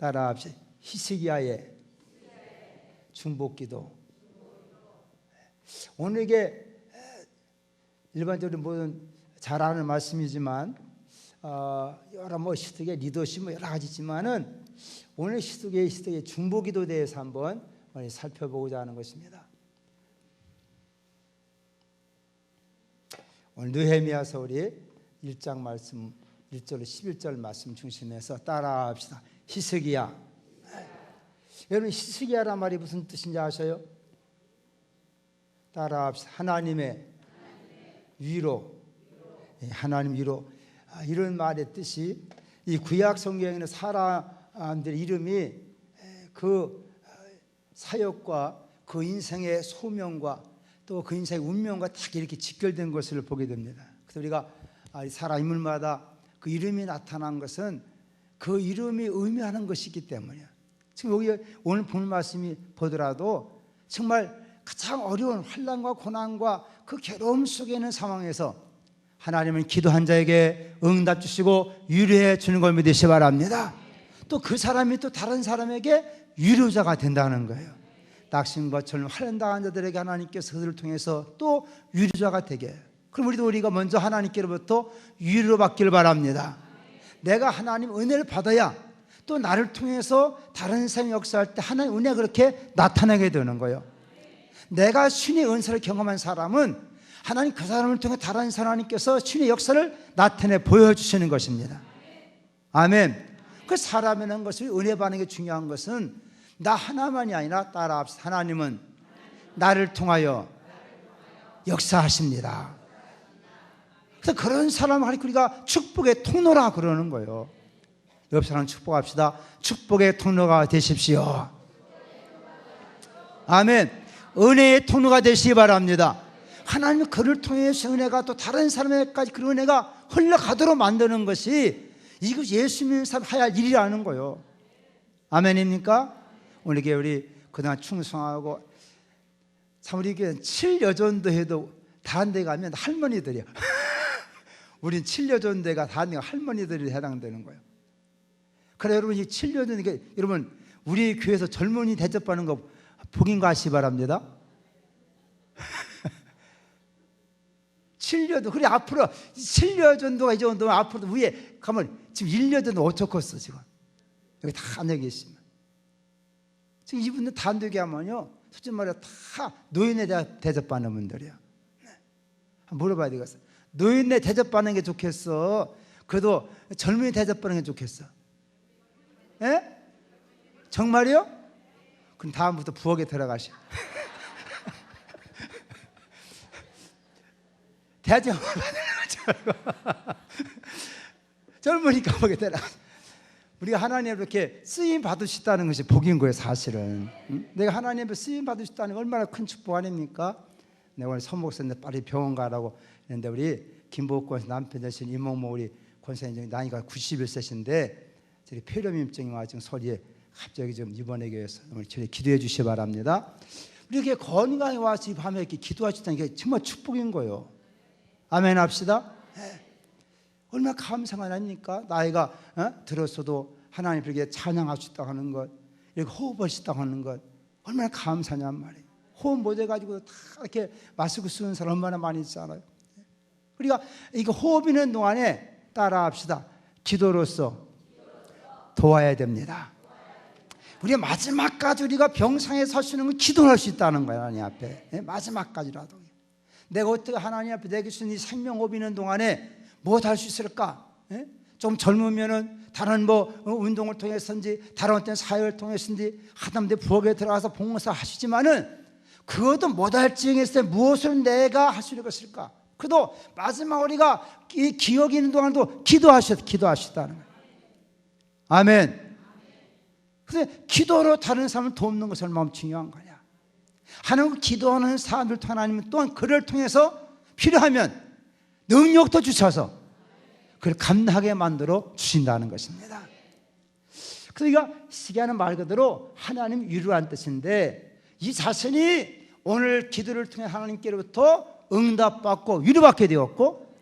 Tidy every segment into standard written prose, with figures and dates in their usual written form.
따라합시다. 히스기야의 중보기도. 오늘 이게 일반적으로 모든 잘 아는 말씀이지만 여러 뭐 시독의 리더십 뭐 여러 가지 있지만은 오늘 시독의 중보기도에 대해서 한번 살펴보고자 하는 것입니다. 오늘 느헤미야서 우리 1장 말씀 1절로 11절 말씀 중심에서 따라합시다. 히스기야. 여러분 히스기야란 말이 무슨 뜻인지 아셔요? 따라합시다. 하나님의 위로. 하나님 위로. 이런 말의 뜻이 이 구약 성경에는 사람들의 이름이 그 사역과 그 인생의 소명과 또 그 인생의 운명과 딱 이렇게 직결된 것을 보게 됩니다. 그래서 우리가 사람 인물마다 그 이름이 나타난 것은 그 이름이 의미하는 것이기 때문이에요. 지금 여기 오늘 본 말씀이 보더라도 정말 가장 어려운 환난과 고난과 그 괴로움 속에 있는 상황에서 하나님은 기도한 자에게 응답 주시고 위로해 주는 걸 믿으시 바랍니다. 또 그 사람이 또 다른 사람에게 위로자가 된다는 거예요. 낙심과 절망, 환난당한 자들에게 하나님께서 그들을 통해서 또 위로자가 되게 해요. 그럼 우리가 먼저 하나님께로부터 위로를 받기를 바랍니다. 내가 하나님 은혜를 받아야 또 나를 통해서 다른 사람이 역사할 때 하나님 은혜가 그렇게 나타나게 되는 거예요. 내가 신의 은사를 경험한 사람은 하나님 그 사람을 통해 다른 하나님께서 신의 역사를 나타내 보여주시는 것입니다. 아멘. 그 사람이라는 것을 은혜 받는 게 중요한 것은 나 하나만이 아니라 따라합시다. 하나님은 나를 통하여 역사하십니다. 그래서 그런 사람을 우리가 축복의 통로라 그러는 거예요. 옆 사람 축복합시다. 축복의 통로가 되십시오. 아멘. 은혜의 통로가 되시기 바랍니다. 하나님은 그를 통해서 은혜가 또 다른 사람에게까지 그 은혜가 흘러가도록 만드는 것이 이거 예수 믿는 사람 해야 할 일이라는 거예요. 아멘입니까? 오늘 우리 그동안 충성하고 참 우리 교회는 7여전도 해도 다른 데 가면 할머니들이야. 우린 7여전대가 다른 데 할머니들이 해당되는 거예요. 그래 여러분 이 7여전 여러분 우리 교회에서 젊은이 대접받는 거 복인 거 아시기 바랍니다. 7여전 그래 앞으로 7여전도가 이 정도면 앞으로 위에 가면 지금 1여전도 어쩌겠어 지금 여기 다 앉아 계시면 지금 이분들 단독에 하면요 솔직히 말해 다 노인에 대접받는 분들이야. 물어봐야 되겠어. 노인네 대접받는 게 좋겠어? 그래도 젊은이 대접받는 게 좋겠어? 예? 정말이요? 그럼 다음부터 부엌에 들어가시오. 대접 젊은이 감옥에 들어가시오. 우리가 하나님 이렇게 쓰임 받으셨다는 것이 복인 거예요, 사실은. 응? 내가 하나님 앞에 쓰임 받으셨다는 게 얼마나 큰 축복 아닙니까? 내가 오늘 선목사인데 빨리 병원 가라고 했는데 우리 김복권에서 남편 되신 이몽모 우리 권사님 나이가 91세신데 저희 폐렴임증이 와서 소리에 갑자기 좀 입원해 계셔서 오늘 저희 기도해 주시기 바랍니다. 우리 이렇게 건강에 와서 이 밤에 이렇게 기도하셨다는 게 정말 축복인 거예요. 아멘 합시다. 네. 얼마나 감사한 아닙니까? 나이가 들었어도 하나님께 찬양할 수 있다고 하는 것, 이렇게 호흡할 수 있다고 하는 것 얼마나 감사냔 말이에요. 호흡 못해가지고 다 이렇게 마스크 쓰는 사람 얼마나 많이 있잖아요. 우리가 이거 호흡 있는 동안에 따라합시다. 기도로서 도와야 됩니다. 우리가 마지막까지 우리가 병상에 설 수 있는 건 기도할 수 있다는 거예요. 하나님 앞에 마지막까지라도 내가 어떻게 하나님 앞에 내게 주신 이 생명호흡 있는 동안에 무엇 할 수 있을까? 좀 젊으면은 다른 운동을 통해서인지 다른 어떤 사역을 통해서인지 하다못해 부엌에 들어가서 봉사 하시지만은 그것도 못할지경했을 때 무엇을 내가 할 수 있는 것일까? 그래도 마지막 우리가 이 기억이 있는 동안도 기도하셨다는 거예요. 아멘. 그래서 기도로 다른 사람을 돕는 것이 얼마나 중요한 거냐? 하나님 기도하는 사람들 또 하나님은 또한 그를 통해서 필요하면 능력도 주셔서 그를 감당하게 만들어 주신다는 것입니다. 그러니까 시기하는 말 그대로 하나님 위로한 뜻인데 이 자신이 오늘 기도를 통해 하나님께로부터 응답받고 위로받게 되었고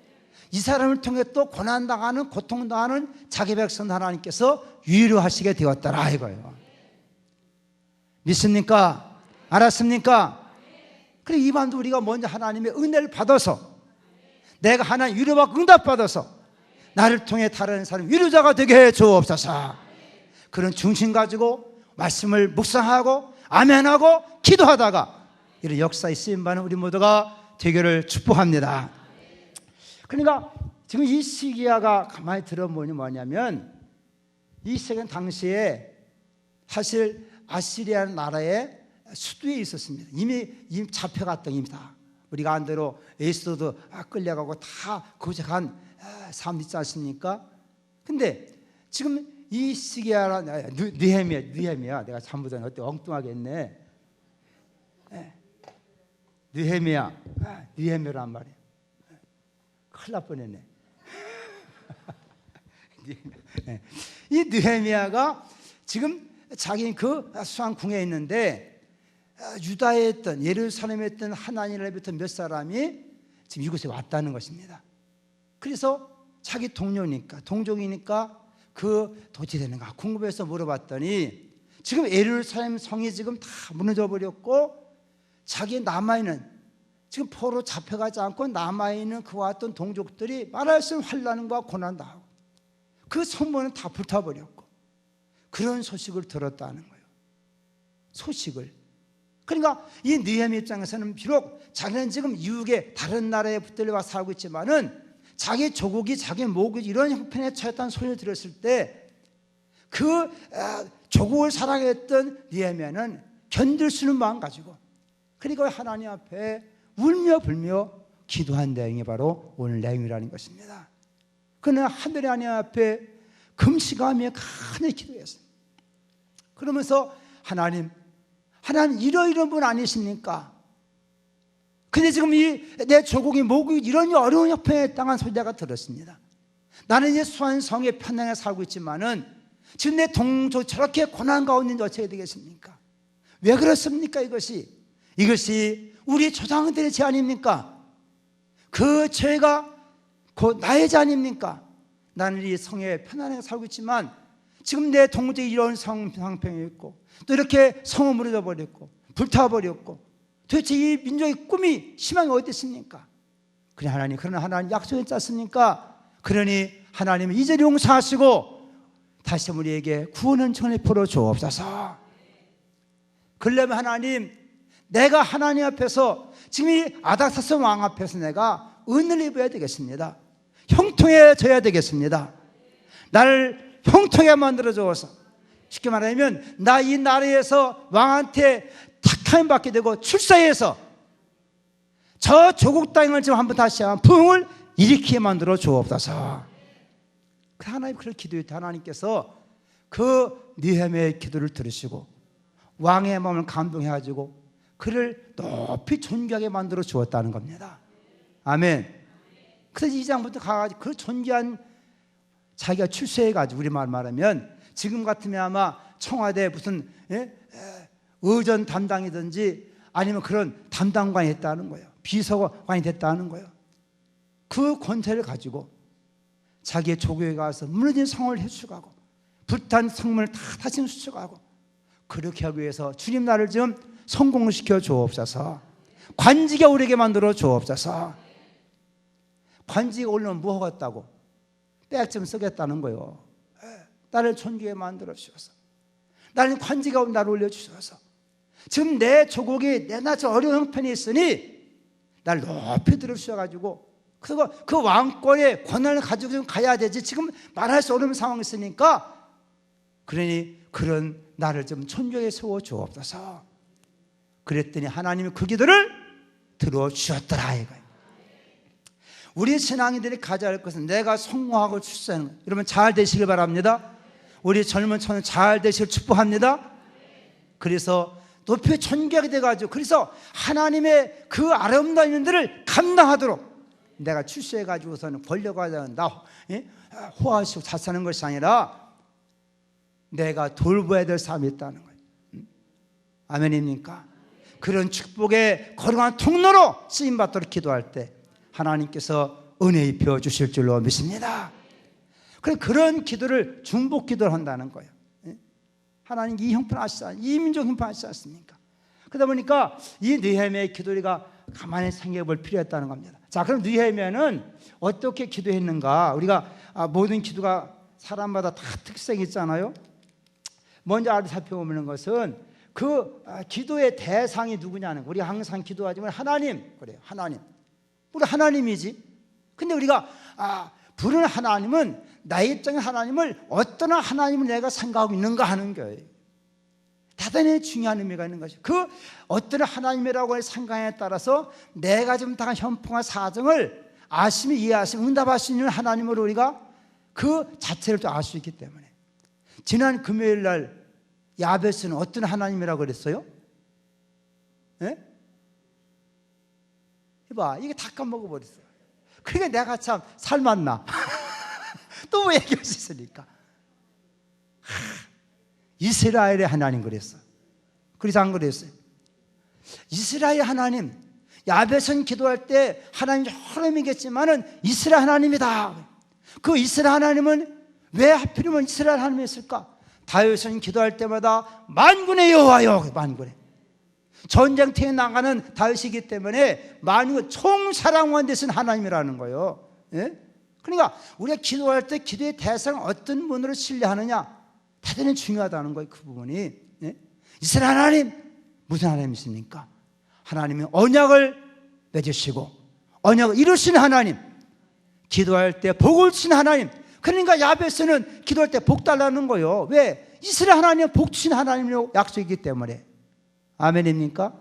이 사람을 통해 또 고난당하는 고통당하는 자기 백성 하나님께서 위로하시게 되었더라 이거예요. 믿습니까? 알았습니까? 그래 이 밤도 우리가 먼저 하나님의 은혜를 받아서 내가 하나님 위로받고 응답받아서 나를 통해 다른 사람 위로자가 되게 해 주옵소서. 그런 중심 가지고 말씀을 묵상하고 아멘하고 기도하다가 이런 역사에 쓰임받는 우리 모두가 되기를 축복합니다. 그러니까 지금 이 시기야가 가만히 들어보니 뭐냐면 이 시기는 당시에 사실 아시리아 나라의 수도에 있었습니다. 이미 잡혀갔던 이미 다 우리가 안 대로 에스더도 끌려가고 다 거기서 간 사람 있지 않습니까? 근데 지금 이 시기야 느헤미야 내가 잘못하면 어때 엉뚱하게 했네. 느헤미야란 말이에요. 큰일 날 뻔했네. 이 느헤미야가 지금 자기 그 수왕궁에 있는데 유다에 있던 예루살렘에 있던 하나님으로부터 몇 사람이 지금 이곳에 왔다는 것입니다. 그래서 자기 동료니까 동족이니까 그 도대체 되는가 궁금해서 물어봤더니 지금 예루살렘 성이 지금 다 무너져 버렸고 자기 남아있는 지금 포로 잡혀가지 않고 남아있는 그와 같은 동족들이 말할 수 없는 환난과 고난당하고 그 성문은 다 불타버렸고 그런 소식을 들었다는 거예요. 소식을. 그러니까 이 느헤미 입장에서는 비록 자기는 지금 이웃의 다른 나라에 붙들려 살고 있지만은 자기 조국이 자기 목이 이런 형편에 처했다는 소리를 들었을 때 그 조국을 사랑했던 느헤미야는 견딜 수 있는 마음 가지고 그러니까 하나님 앞에 울며 불며 기도한 내용이 바로 오늘 내용이라는 것입니다. 그는 하늘의 하나님 앞에 금식하며 간절히 기도했어요. 그러면서 하나님 이러이런 분 아니십니까? 근데 지금 내 조국이 목이 이런 어려운 형편에 당한 소리 내가 들었습니다. 나는 이제 수완성에 편안하게 살고 있지만은 지금 내 동족 저렇게 고난 가운데 있는데 어떻게 되겠습니까? 왜 그렇습니까? 이것이 우리 조상들의 죄 아닙니까? 그 죄가 곧 나의 죄 아닙니까? 나는 이 성에 편안하게 살고 있지만 지금 내 동족이 이런 상황에 있고 또 이렇게 성을 무너져 버렸고 불타버렸고 도대체 이 민족의 꿈이 희망이 어디 있습니까? 그래 그러나 하나님 약속했지 않습니까? 그러니 하나님은 이제를 용서하시고 다시 우리에게 구원은 전해포로 주옵소서. 그러려면 하나님 내가 하나님 앞에서 지금 이 아닥사스 왕 앞에서 내가 은혜를 입어야 되겠습니다. 형통해져야 되겠습니다. 나를 형통하게 만들어 주어서 쉽게 말하면 나 이 나라에서 왕한테 택함 받게 되고 출세해서 저 조국 땅을 지금 한번 다시 한번 부흥을 일으키게 만들어 주옵소서. 하나님 그걸 기도할 때 하나님께서 그 느헤미야의 기도를 들으시고 왕의 마음을 감동해가지고 그를 높이 존귀하게 만들어 주었다는 겁니다. 아멘. 그래서 이 장부터 가가지고 그 존귀한 자기가 출세해가지고 우리말 말하면 지금 같으면 아마 청와대 무슨 의전 담당이든지 아니면 그런 담당관이 됐다는 거예요. 비서관이 됐다는 거예요. 그 권세를 가지고 자기의 조교에 가서 무너진 성을 해수가고 불탄 성문을 다 다시 수축하고 그렇게 하기 위해서 주님 나를 좀 성공시켜 주옵소서. 관직에 오르게 만들어 주옵소서. 관직에 오르면 뭐 하겠다고? 빽 좀 쓰겠다는 거예요. 나를 존귀에 만들어 주셔서 나는 관직에 나를 올려주셔서 지금 내 조국이 내나저 어려운 형편이 있으니 나를 높이 들어주셔가지고 그리고 그 왕권의 권한을 가지고 좀 가야 되지 지금 말할 수 없는 상황이 있으니까 그러니 그런 나를 좀 존귀하게 세워 주옵소서. 그랬더니 하나님이 그 기도를 들어주셨더라 이거예요. 우리 신앙인들이 가져야 할 것은 내가 성공하고 출세하는 거예요. 여러분 잘 되시길 바랍니다. 우리 젊은 청년 잘 되시길 축복합니다. 그래서 높이 존귀하게 돼가지고 그래서 하나님의 그 아름다운 일들을 감당하도록 내가 출세해가지고서는 권력하자는 나 호화시고 잘 사는 것이 아니라 내가 돌봐야 될 삶이 있다는 거예요. 아멘입니까? 그런 축복의 거룩한 통로로 쓰임받도록 기도할 때 하나님께서 은혜 입혀 주실 줄로 믿습니다. 그런 기도를 중복 기도를 한다는 거예요. 하나님 이 형편 아시잖아요. 이 민족 형편 아시지 않습니까? 그러다 보니까 이 느헤미야의 기도가 가만히 생각해 볼 필요가 있다는 겁니다. 자, 그럼 느헤미야는 어떻게 기도했는가? 우리가 모든 기도가 사람마다 다 특성이 있잖아요. 먼저 살펴보는 것은 그 기도의 대상이 누구냐는 거. 우리가 항상 기도하지만 하나님, 그래요. 하나님. 우리 하나님이지. 근데 우리가 부르는 하나님은 나의 입장에 하나님을 어떤 하나님을 내가 생각하고 있는가 하는 거예요. 대단히 중요한 의미가 있는 것이죠. 그 어떤 하나님이라고 하는 생각에 따라서 내가 지금 당한 현풍한 사정을 아시며 이해하시며 응답할 수 있는 하나님으로 우리가 그 자체를 또 알 수 있기 때문에. 지난 금요일 날 야베스는 어떤 하나님이라고 그랬어요? 예? 해봐, 이게 다 까먹어버렸어요. 그러니까 내가 참 살맛나. 또 뭐 얘기할 수 있으니까. 이스라엘의 하나님 그랬어. 그래서 안 그랬어요. 이스라엘 하나님, 야베스는 기도할 때 하나님 여러 명이겠지만은 이스라엘 하나님이다. 그 이스라엘 하나님은 왜 하필이면 이스라엘 하나님이었을까? 다윗은 기도할 때마다 만군의 여호와여, 만군의 전쟁터에 나가는 다윗이기 때문에 만군 총사랑관 되신 하나님이라는 거예요. 예? 그러니까 우리가 기도할 때 기도의 대상을 어떤 분으로 신뢰하느냐 대단히 중요하다는 거예요. 그 부분이. 예? 이스라엘 하나님 무슨 하나님이십니까? 하나님이 언약을 맺으시고 언약을 이루시는 하나님, 기도할 때 복을 주신 하나님. 그러니까 야베스는 기도할 때 복 달라는 거예요. 왜? 이스라엘 하나님은 복 주신 하나님으로 약속이기 때문에. 아멘입니까?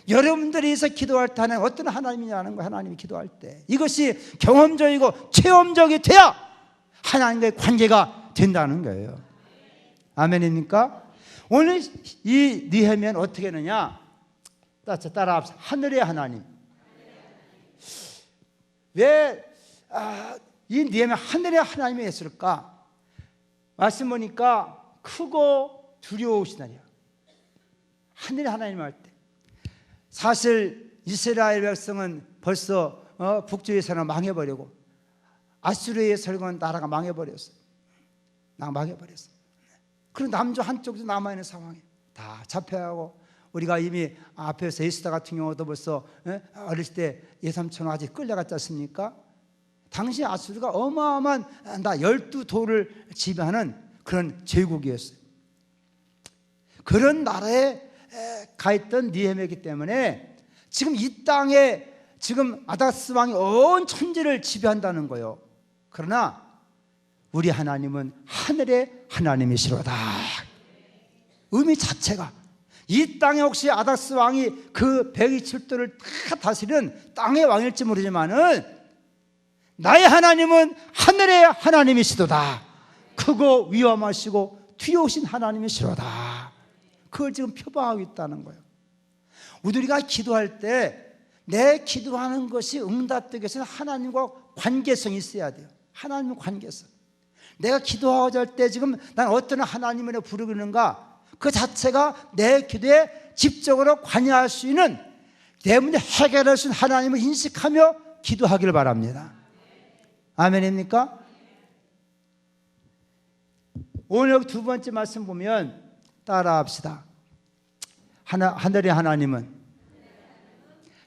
여러분들이서 기도할 때 하나님 어떤 하나님이냐는 거예요. 하나님이 기도할 때 이것이 경험적이고 체험적이 돼야 하나님과의 관계가 된다는 거예요. 아멘입니까? 오늘 이 느헤미야는 어떻게 했느냐? 따라합시다. 하늘의 하나님. 왜 이 느헤미야 하늘의 하나님이 했을까? 말씀 보니까 크고 두려우시다니요. 하늘의 하나님 할 때 사실 이스라엘 백성은 벌써 북쪽에서는 망해버리고 아수르의 설건 나라가 망해버렸어요. 망해버렸어요. 그리고 남쪽 한쪽도 남아있는 상황에 다 잡혀가고, 우리가 이미 앞에서 에스더 같은 경우도 벌써 어렸을 때 예삼촌 아직 끌려갔지 않습니까? 당시 아수르가 어마어마한 12도를 지배하는 그런 제국이었어요. 그런 나라에 가 있던 느헤미야이기 때문에 지금 이 땅에 지금 아다스 왕이 온 천지를 지배한다는 거예요. 그러나 우리 하나님은 하늘의 하나님이시로다. 의미 자체가 이 땅에 혹시 아다스 왕이 그 127도를 다 다스리는 땅의 왕일지 모르지만은 나의 하나님은 하늘의 하나님이시도다. 크고 위험하시고 두려우신 하나님이시로다. 그걸 지금 표방하고 있다는 거예요. 우리가 기도할 때 내 기도하는 것이 응답되기 위해서는 하나님과 관계성이 있어야 돼요. 하나님과 관계성. 내가 기도하고자 할 때 지금 난 어떤 하나님을 부르고 있는가, 그 자체가 내 기도에 직접적으로 관여할 수 있는, 내 문제 해결할 수 있는 하나님을 인식하며 기도하기를 바랍니다. 아멘입니까? 오늘 두 번째 말씀 보면 따라합시다. 하늘의 하나님은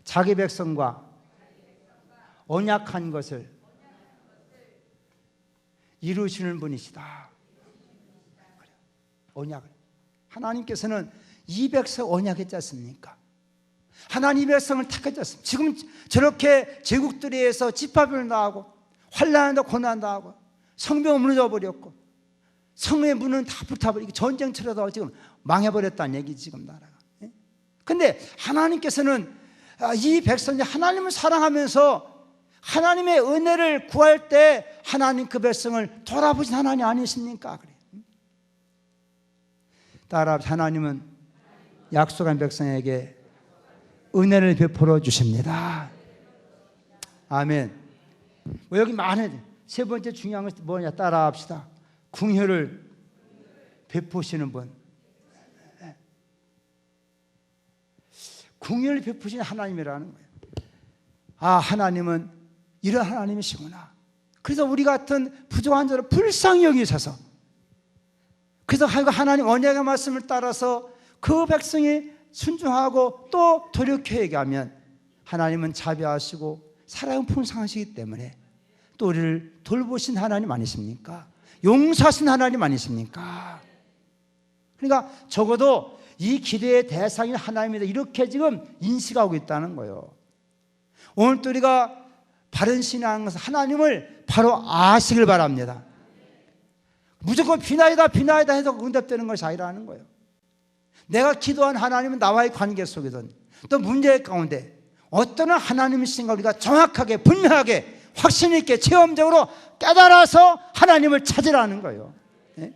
자기 백성과 언약한 것을 이루시는 분이시다. 언약을. 하나님께서는 이 백성 언약했지 않습니까? 하나님 이 백성을 택했지 않습니까? 지금 저렇게 제국들에 의해서 집합을 당하고 환난도 고난도 하고 성벽은 무너져 버렸고 성의 문은 다 불타버리고 전쟁처럼 지금 망해버렸다는 얘기 지금 나라가. 근데 하나님께서는 이 백성이 하나님을 사랑하면서 하나님의 은혜를 구할 때 하나님 그 백성을 돌아보신 하나님 아니십니까? 그래. 따라 하나님은 약속한 백성에게 은혜를 베풀어 주십니다. 아멘. 여기 많은 세 번째 중요한 것이 뭐냐? 따라합시다. 긍휼을 베푸시는 분. 긍휼을 베푸시는 하나님이라는 거예요. 하나님은 이런 하나님이시구나. 그래서 우리 같은 부족한 자를 불쌍히 여기셔서, 그래서 하나님 언약의 말씀을 따라서 그 백성이 순종하고 또 돌이켜 얘기하면 하나님은 자비하시고 사랑은 풍성하시기 때문에 또 우리를 돌보신 하나님 아니십니까? 용서하신 하나님 아니십니까? 그러니까 적어도 이 기도의 대상인 하나님이다, 이렇게 지금 인식하고 있다는 거예요. 오늘 또 우리가 바른 신앙하는 것은 하나님을 바로 아시길 바랍니다. 무조건 비나이다 비나이다 해서 응답되는 것이 아니라는 거예요. 내가 기도한 하나님은 나와의 관계 속이든 또 문제 가운데 어떤 하나님이신가 우리가 정확하게 분명하게 확신 있게 체험적으로 깨달아서 하나님을 찾으라는 거예요. 네?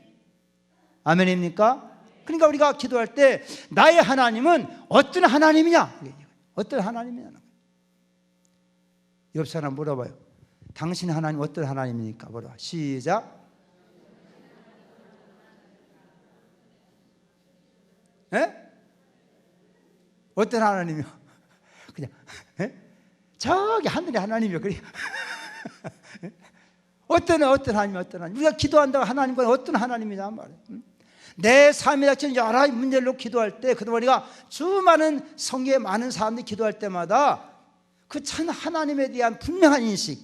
아멘입니까? 그러니까 우리가 기도할 때 나의 하나님은 어떤 하나님이냐, 어떤 하나님이냐는 거예요. 옆 사람 물어봐요. 당신 하나님 어떤 하나님입니까? 물어봐. 시작. 에? 어떤 하나님이요? 그냥 에? 저기 하늘의 하나님이요. 그래. 어떤 하나님, 어떤 하나님. 우리가 기도한다고 하나님과 어떤 하나님이냐 말이에요. 내 삶에 닥친 여러 문제로 기도할 때, 그동안 우리가 수많은 성경에 많은 사람들이 기도할 때마다 그 참 하나님에 대한 분명한 인식,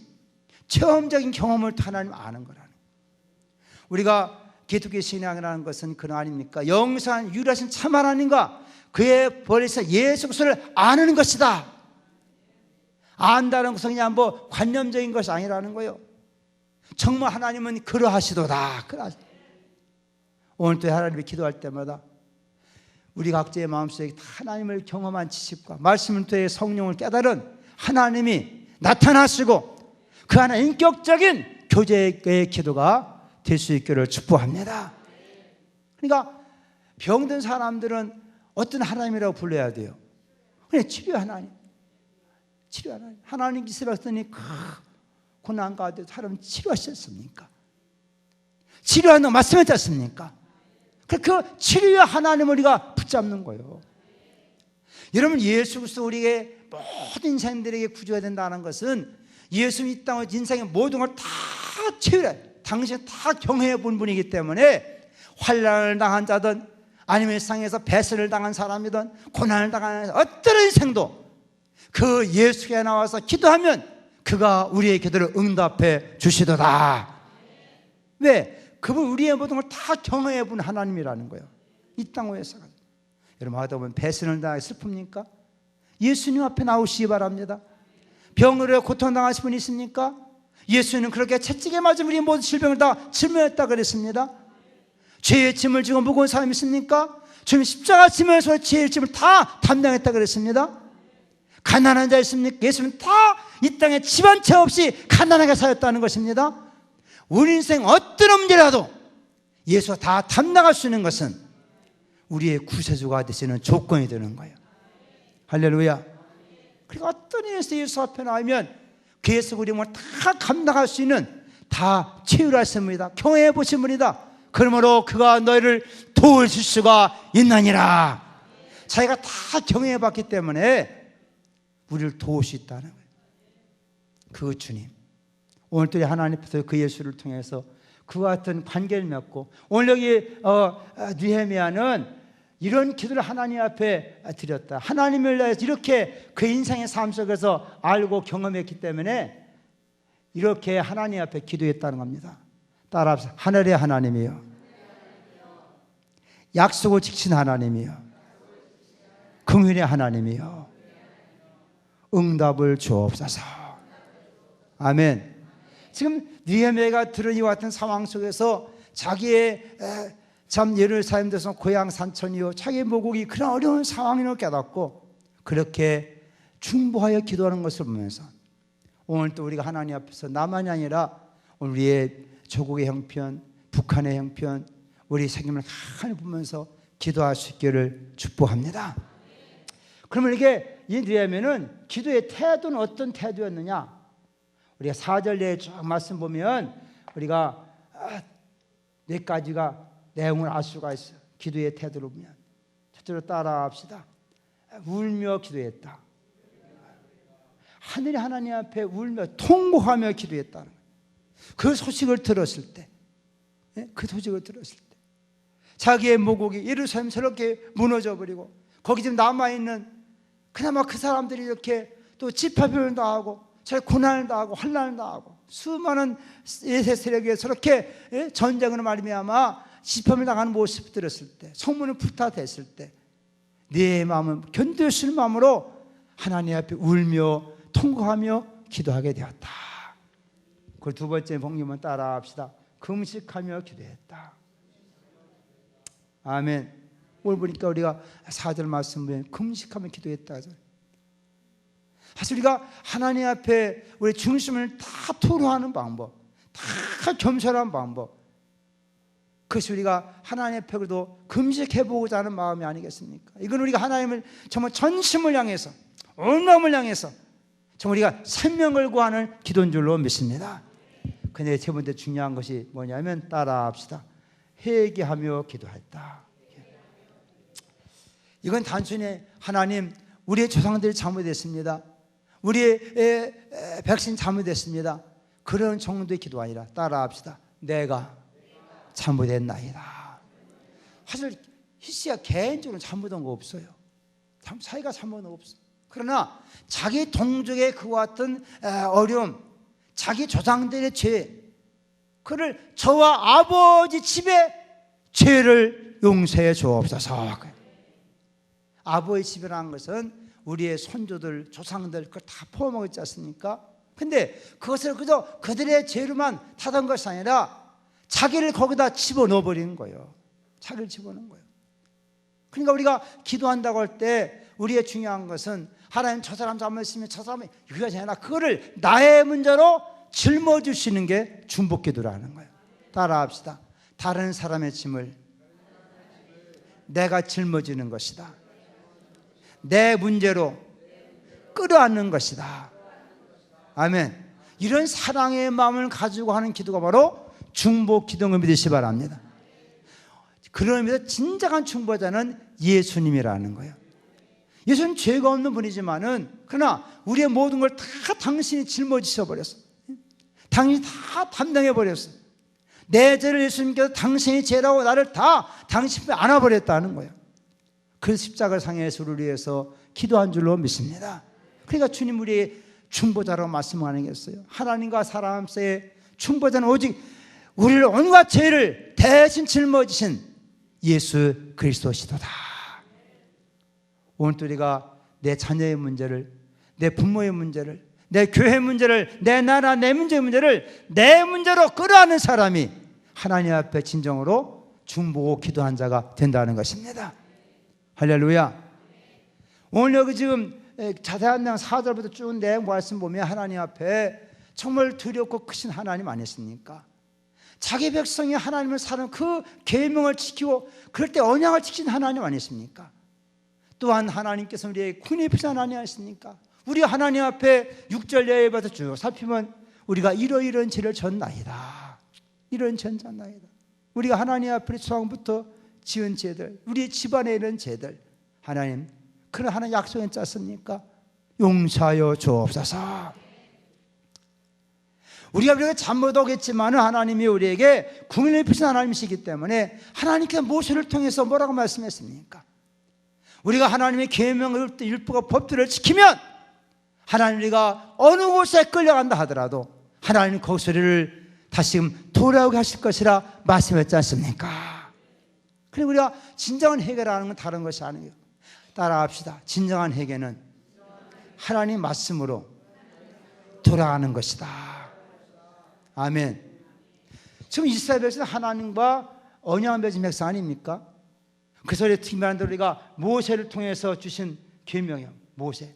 체험적인 경험을 하나님 아는 거라는. 우리가 기독교 신앙이라는 것은 그런 아닙니까? 영원한 유일하신 참 하나님과 그의 버리신 예수 그리스도를 아는 것이다. 안다는 것은 그냥 뭐 관념적인 것이 아니라는 거예요. 정말 하나님은 그러하시도다. 오늘 또 하나님이 기도할 때마다 우리 각자의 마음속에 하나님을 경험한 지식과 말씀을 통해 성령을 깨달은 하나님이 나타나시고 그 하나 인격적인 교제의 기도가 될 수 있기를 축복합니다. 그러니까 병든 사람들은 어떤 하나님이라고 불러야 돼요? 그냥 치료 하나님. 치료 하나님. 하나님 기술했더니 고난 가운데 사람 치료하셨습니까? 치료하는 거 말씀하지 않습니까? 그 치료의 하나님을 우리가 붙잡는 거예요. 여러분, 예수 그리스도 우리에게 모든 인생들에게 구주가 된다는 것은 예수님 이 땅의 인생의 모든 걸 다 치유해. 당신은 다 경험해 본 분이기 때문에 환난을 당한 자든 아니면 일상에서 배신을 당한 사람이든 고난을 당한 어떤 인생도 그 예수께 나와서 기도하면 그가 우리의 기도를 응답해 주시도다. 왜? 그분 우리의 모든 걸 다 경험해 본 하나님이라는 거예요. 이 땅 위에서. 여러분, 하다 보면 배신을 당해 슬픕니까? 예수님 앞에 나오시기 바랍니다. 병으로 고통당하신 분이 있습니까? 예수는 그렇게 채찍에 맞은 우리 모든 질병을 다 짊어졌다 그랬습니다. 죄의 짐을 지고 무거운 사람이 있습니까? 주님 십자가 지면서 죄의 짐을 다 담당했다 그랬습니다. 가난한 자 있습니까? 예수는 다 이 땅에 집 한 채 없이 가난하게 살았다는 것입니다. 우리 인생 어떤 문제라도 예수가 다 담당할 수 있는 것은 우리의 구세주가 되시는 조건이 되는 거예요. 할렐루야. 그리고 어떤 일에서 예수 앞에 나오면 그에서 우리 몸을 다 감당할 수 있는 다 치유하신 분이다. 경험해 보신 분이다. 그러므로 그가 너희를 도우실 수가 있느니라. 자기가 다 경험해 봤기 때문에 우리를 도울 수 있다는 거예요. 그 주님, 오늘 또 하나님께서 그 예수를 통해서 그와 같은 관계를 맺고, 오늘 여기 느헤미야는 이런 기도를 하나님 앞에 드렸다. 하나님을 위해서 이렇게 그 인생의 삶 속에서 알고 경험했기 때문에 이렇게 하나님 앞에 기도했다는 겁니다. 따라합시다. 하늘의 하나님이요, 약속을 지키신 하나님이요, 긍휼의 하나님이요, 응답을 주옵소서. 아멘. 지금 느헤미야가 들은 이와 같은 상황 속에서 자기의 참 예루살렘 에서 고향 산천이요, 자기의 모국이 그런 어려운 상황임을 깨닫고 그렇게 중보하여 기도하는 것을 보면서 오늘 또 우리가 하나님 앞에서 나만이 아니라 우리의 조국의 형편, 북한의 형편, 우리 생명을 가만히 보면서 기도할 수 있기를 축복합니다. 그러면 이게 이 느헤미야는 기도의 태도는 어떤 태도였느냐? 우리가 4절 내에 쭉 말씀 보면 우리가 네 가지가 내용을 알 수가 있어요. 기도의 태도를 보면 첫째로 따라합시다. 울며 기도했다. 하늘이 하나님 앞에 울며 통곡하며 기도했다는 거예요. 그 소식을 들었을 때, 그 소식을 들었을 때 자기의 모국이 예루살렘 저렇게 무너져 버리고 거기 지금 남아있는 그나마 그 사람들이 이렇게 또 집화변을 당하고 저렇게 고난을 당하고 환난을 당하고 수많은 예세 세력에 저렇게 전쟁으로 말미암아 집화변을 당하는 모습을 들었을 때, 성문을 불타댔을 때 네 마음은 견딜 수 있는 마음으로 하나님 앞에 울며 통곡하며 기도하게 되었다. 그 두 번째 복음은 따라합시다. 금식하며 기도했다. 아멘. 오늘 보니까 우리가 4절 말씀 보면 금식하며 기도했다. 사실 우리가 하나님 앞에 우리 중심을 다 토로하는 방법, 다 겸손한 방법, 그것이 우리가 하나님 앞에 그래도 금식해보고자 하는 마음이 아니겠습니까? 이건 우리가 하나님을 정말 전심을 향해서, 온 마음을 향해서 정말 우리가 생명을 구하는 기도인 줄로 믿습니다. 근데 세 번째 중요한 것이 뭐냐면 따라합시다. 회개하며 기도했다. 이건 단순히 하나님, 우리의 조상들이 잘못했습니다, 우리의 백신 잘못했습니다, 그런 정도의 기도가 아니라 따라합시다. 내가 잘못했나이다. 사실 희씨가 개인적으로 잘못한 거 없어요. 사이가 잘못한 거 없어. 그러나 자기 동족의 그와 같은 어려움, 자기 조상들의 죄, 그를 저와 아버지 집의 죄를 용서해 주옵소서. 아버지 집이라는 것은 우리의 손주들, 조상들 그걸 다 포함하고 있지 않습니까? 근데 그것을 그저 그들의 죄로만 타던 것이 아니라 자기를 거기다 집어넣어 버리는 거예요. 자기를 집어넣는 거예요. 그러니까 우리가 기도한다고 할 때 우리의 중요한 것은 하나님 저 사람 잘못했으면 저 사람이 이것이 아니라 그거를 나의 문제로 짊어주시는 게 중보기도라는 거예요. 따라합시다. 다른 사람의 짐을 내가 짊어지는 것이다. 내 문제로 끌어안는 것이다. 아멘. 이런 사랑의 마음을 가지고 하는 기도가 바로 중보기도를 믿으시기 바랍니다. 그런 의미에서 진정한 중보자는 예수님이라는 거예요. 예수는 죄가 없는 분이지만은 그러나 우리의 모든 걸 다 당신이 짊어지셔 버렸어. 당신이 다 담당해 버렸어. 내 죄를 예수님께서 당신이 죄라고 나를 다 당신께 안아버렸다는 거예요. 그 십자가 상에서 우리를 위해서 기도한 줄로 믿습니다. 그러니까 주님 우리의 중보자라고 말씀하는 게 있어요. 하나님과 사람 사이의 중보자는 오직 우리를 온갖 죄를 대신 짊어지신 예수 그리스도시도다. 오늘 또 우리가 내 자녀의 문제를, 내 부모의 문제를, 내 교회 문제를, 내 나라 내 문제의 문제를 내 문제로 끌어안는 사람이 하나님 앞에 진정으로 중보고 기도한 자가 된다는 것입니다. 할렐루야. 오늘 여기 지금 자세한 내용 4절부터 쭉 내용 말씀 보면 하나님 앞에 정말 두렵고 크신 하나님 아니십니까? 자기 백성이 하나님을 사는 그 계명을 지키고 그럴 때 언약을 지키신 하나님 아니십니까? 또한 하나님께서 우리의 군의 피자 하나님 아니십니까? 우리 하나님 앞에 6절 예배에서 쭉 살피면 우리가 이러이러한 죄를 졌나이다. 이런 죄를 졌나이다. 우리가 하나님 앞에 초상부터 지은 죄들, 우리 집안에 있는 죄들, 하나님 그런 하나님 약속은 짰습니까? 용서하여 주옵소서. 우리가 잘못하겠지만 하나님이 우리에게 국민을 입히신 하나님이시기 때문에 하나님께서 모세를 통해서 뭐라고 말씀했습니까? 우리가 하나님의 계명을, 율법과 법들을 지키면 하나님 우리가 어느 곳에 끌려간다 하더라도 하나님 거기를 다시금 돌아오게 하실 것이라 말씀했지 않습니까? 그리고 우리가 진정한 해결하는 건 다른 것이 아니에요. 따라합시다. 진정한 해결은 하나님 말씀으로 돌아가는 것이다. 아멘. 지금 이스라엘 백성은 하나님과 언약을 맺은 백성 아닙니까? 그 소리에 특별한 대로 우리가 모세를 통해서 주신 계명이요, 모세.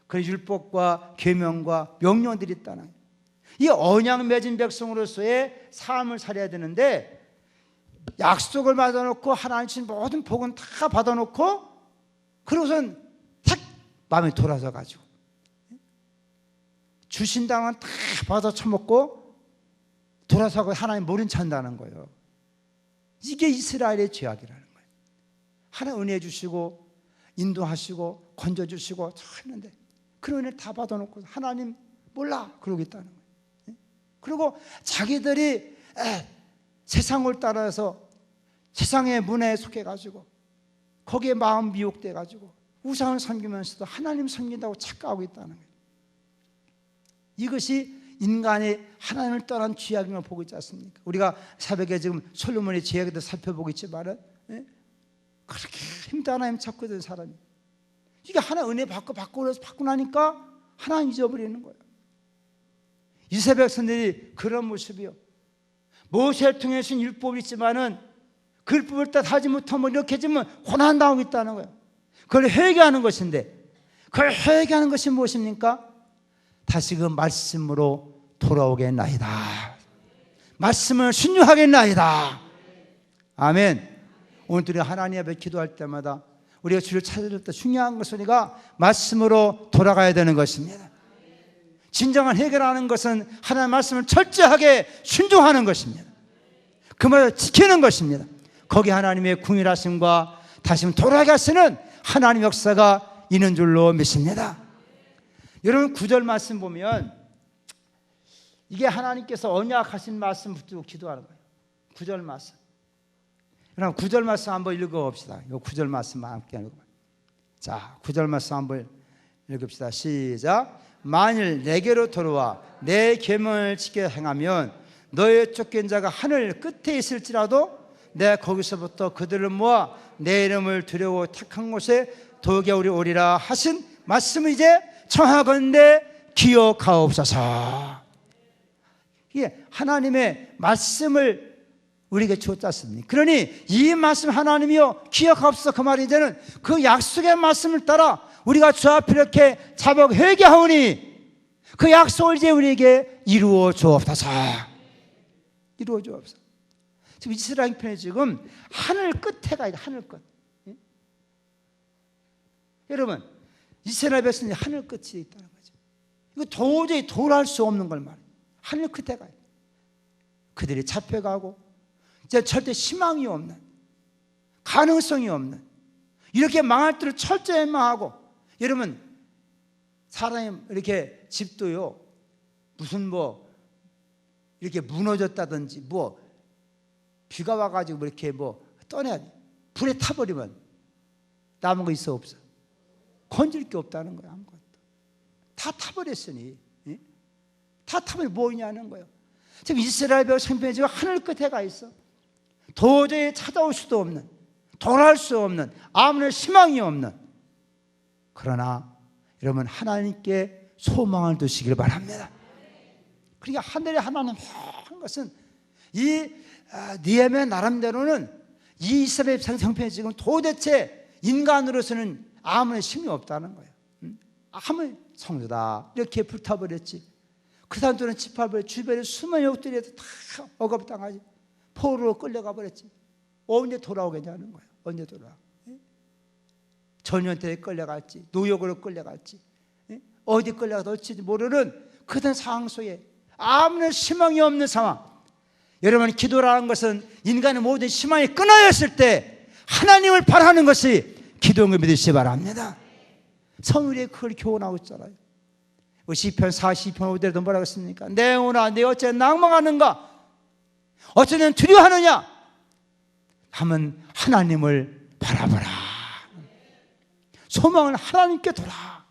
그 율법과 계명과 명령들이 있다는 이 언약 맺은 백성으로서의 삶을 살아야 되는데 약속을 받아놓고 하나님 주신 모든 복은 다 받아놓고 그러고선 탁 마음이 돌아서 가지고 주신 당은 다 받아 처먹고 돌아서고 하나님 모른 체 한다는 거예요. 이게 이스라엘의 죄악이라는 거예요. 하나님 은혜 주시고 인도하시고 건져주시고 했는데 그런 은혜를 다 받아놓고 하나님 몰라 그러겠다는 거예요. 그리고 자기들이 세상을 따라서 세상의 문화에 속해가지고 거기에 마음 미혹돼가지고 우상을 섬기면서도 하나님 섬긴다고 착각하고 있다는 거예요. 이것이 인간의 하나님을 떠난 죄악임을 보고 있지 않습니까? 우리가 새벽에 지금 솔로몬의 죄악도 살펴보고 있지만은 그렇게 힘든 하나님 찾고 있던 사람이 이게 하나 은혜 받고 나니까 하나님 잊어버리는 거예요. 이스라엘 백성들이 그런 모습이요. 모세를 통해서는 율법이 있지만은 그 율법을 따라하지 못하면 이렇게 되면 고난당하고 있다는 거예요. 그걸 회개하는 것인데, 그걸 회개하는 것이 무엇입니까? 다시 그 말씀으로 돌아오겠나이다. 말씀을 순종하겠나이다. 아멘. 오늘 우리 하나님 앞에 기도할 때마다 우리가 주를 찾을 때 중요한 것은 우리가 말씀으로 돌아가야 되는 것입니다. 진정한 해결하는 것은 하나님의 말씀을 철저하게 순종하는 것입니다. 그 말을 지키는 것입니다. 거기 하나님의 궁일하심과 다시 돌아가게 하시는 하나님 역사가 있는 줄로 믿습니다. 여러분 9절 말씀 보면 이게 하나님께서 언약하신 말씀 붙들고 기도하는 거예요. 9절 말씀. 여러분 9절 말씀 한번 읽어봅시다. 이 9절 말씀 함께 읽어봐요. 자, 9절 말씀 한번 읽읍시다. 시작. 만일 내게로 돌아와 내 계명을 지켜 행하면 너의 쫓긴 자가 하늘 끝에 있을지라도 내가 거기서부터 그들을 모아 내 이름을 두려워 택한 곳에 도개우리 오리라 하신 말씀을 이제 청하건대 기억하옵소서. 이게 하나님의 말씀을 우리에게 주었지 않습니까? 그러니 이 말씀 하나님이여 기억하옵소서. 그 말이 이제는 그 약속의 말씀을 따라 우리가 주 앞에 이렇게 자복 회개하오니 그 약속을 이제 우리에게 이루어 주옵소서. 이루어 주옵소서. 지금 이스라엘 편에 지금 하늘 끝에 가야 돼. 하늘 끝. 예? 여러분 이스라엘 백성이 하늘 끝에 있다는 거죠. 이거 도저히 돌아올 수 없는 걸 말해요. 하늘 끝에 가야 돼. 그들이 잡혀가고 이제 절대 희망이 없는, 가능성이 없는, 이렇게 망할 때를 철저히 망하고. 여러분 사람이 이렇게 집도요 무슨 뭐 이렇게 무너졌다든지 뭐 비가 와가지고 이렇게 뭐 떠내야 돼. 불에 타버리면 남은 거 있어 없어? 건질 게 없다는 거야. 아무것도 다 타버렸으니. 예? 다 타버리면 뭐 있냐는 거예요. 지금 이스라엘 백성들이 지금 하늘 끝에 가 있어. 도저히 찾아올 수도 없는, 돌아올 수 없는, 아무런 희망이 없는. 그러나 여러분 하나님께 소망을 두시길 바랍니다. 그러니까 하늘에 하나님 한 것은 이 느헤미야 나름대로는 이 이스라엘 형편이 지금 도대체 인간으로서는 아무런 힘이 없다는 거예요. 아무런 성도다 이렇게 불타버렸지. 그 사람들은 집합을 주변에 수많은 역들이 다 억압당하지. 포로로 끌려가 버렸지. 언제 돌아오겠냐는 거예요. 언제 돌아와? 전염대에 끌려갔지, 노역으로 끌려갔지, 어디 끌려가도 어찌지 모르는 그런 상황 속에 아무런 희망이 없는 상황. 여러분 기도라는 것은 인간의 모든 희망이 끊어졌을 때 하나님을 바라는 것이 기도인 걸 믿으시기 바랍니다. 성울이 그걸 교훈하고 있잖아요. 시편 42편 5절에도 뭐라고 했습니까? 내 영혼아 내 어째 낭망하는가? 어째 넌 두려워하느냐? 하면 하나님을 바라보라. 소망을 하나님께 돌아.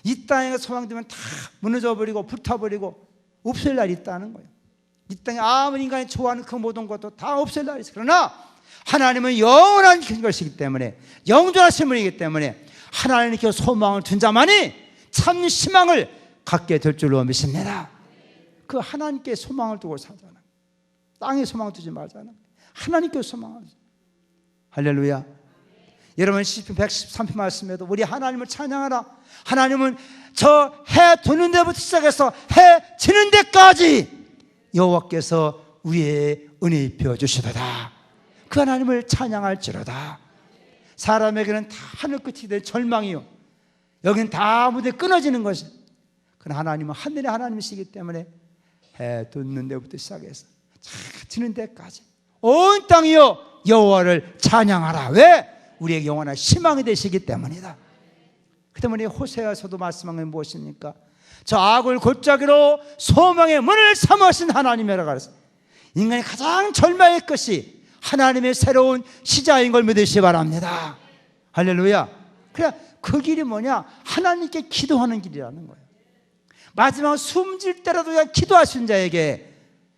이 땅에 소망되면 다 무너져버리고 불타버리고 없을 날이 있다는 거예요. 이 땅에 아무리 인간이 좋아하는 그 모든 것도 다 없을 날이 있어요. 그러나 하나님은 영원한 것이기 때문에, 영존하신 분이기 때문에 하나님께 소망을 둔 자만이 참 희망을 갖게 될 줄로 믿습니다. 그 하나님께 소망을 두고 살잖아요. 땅에 소망을 두지 말잖아요. 하나님께 소망을. 할렐루야. 여러분 시편 113편 말씀에도 우리 하나님을 찬양하라. 하나님은 저 해 도는 데부터 시작해서 해 지는 데까지 여호와께서 우리의 은혜 입혀 주시도다. 그 하나님을 찬양할지로다. 사람에게는 다 하늘 끝이 될 절망이요, 여기는 다 무대 끊어지는 것이. 그러나 하나님은 하늘의 하나님이시기 때문에 해 돋는 데부터 시작해서 지는 데까지 온 땅이여 여호와를 찬양하라. 왜? 우리에게 영원한 희망이 되시기 때문이다. 그 때문에 호세아서도 말씀한 게 무엇입니까? 저 악을 골짜기로 소망의 문을 삼으신 하나님이라고 그랬어요. 인간이 가장 절망의 것이 하나님의 새로운 시작인 걸 믿으시기 바랍니다. 할렐루야. 그래, 그 길이 뭐냐? 하나님께 기도하는 길이라는 거예요. 마지막 숨질 때라도 그냥 기도하신 자에게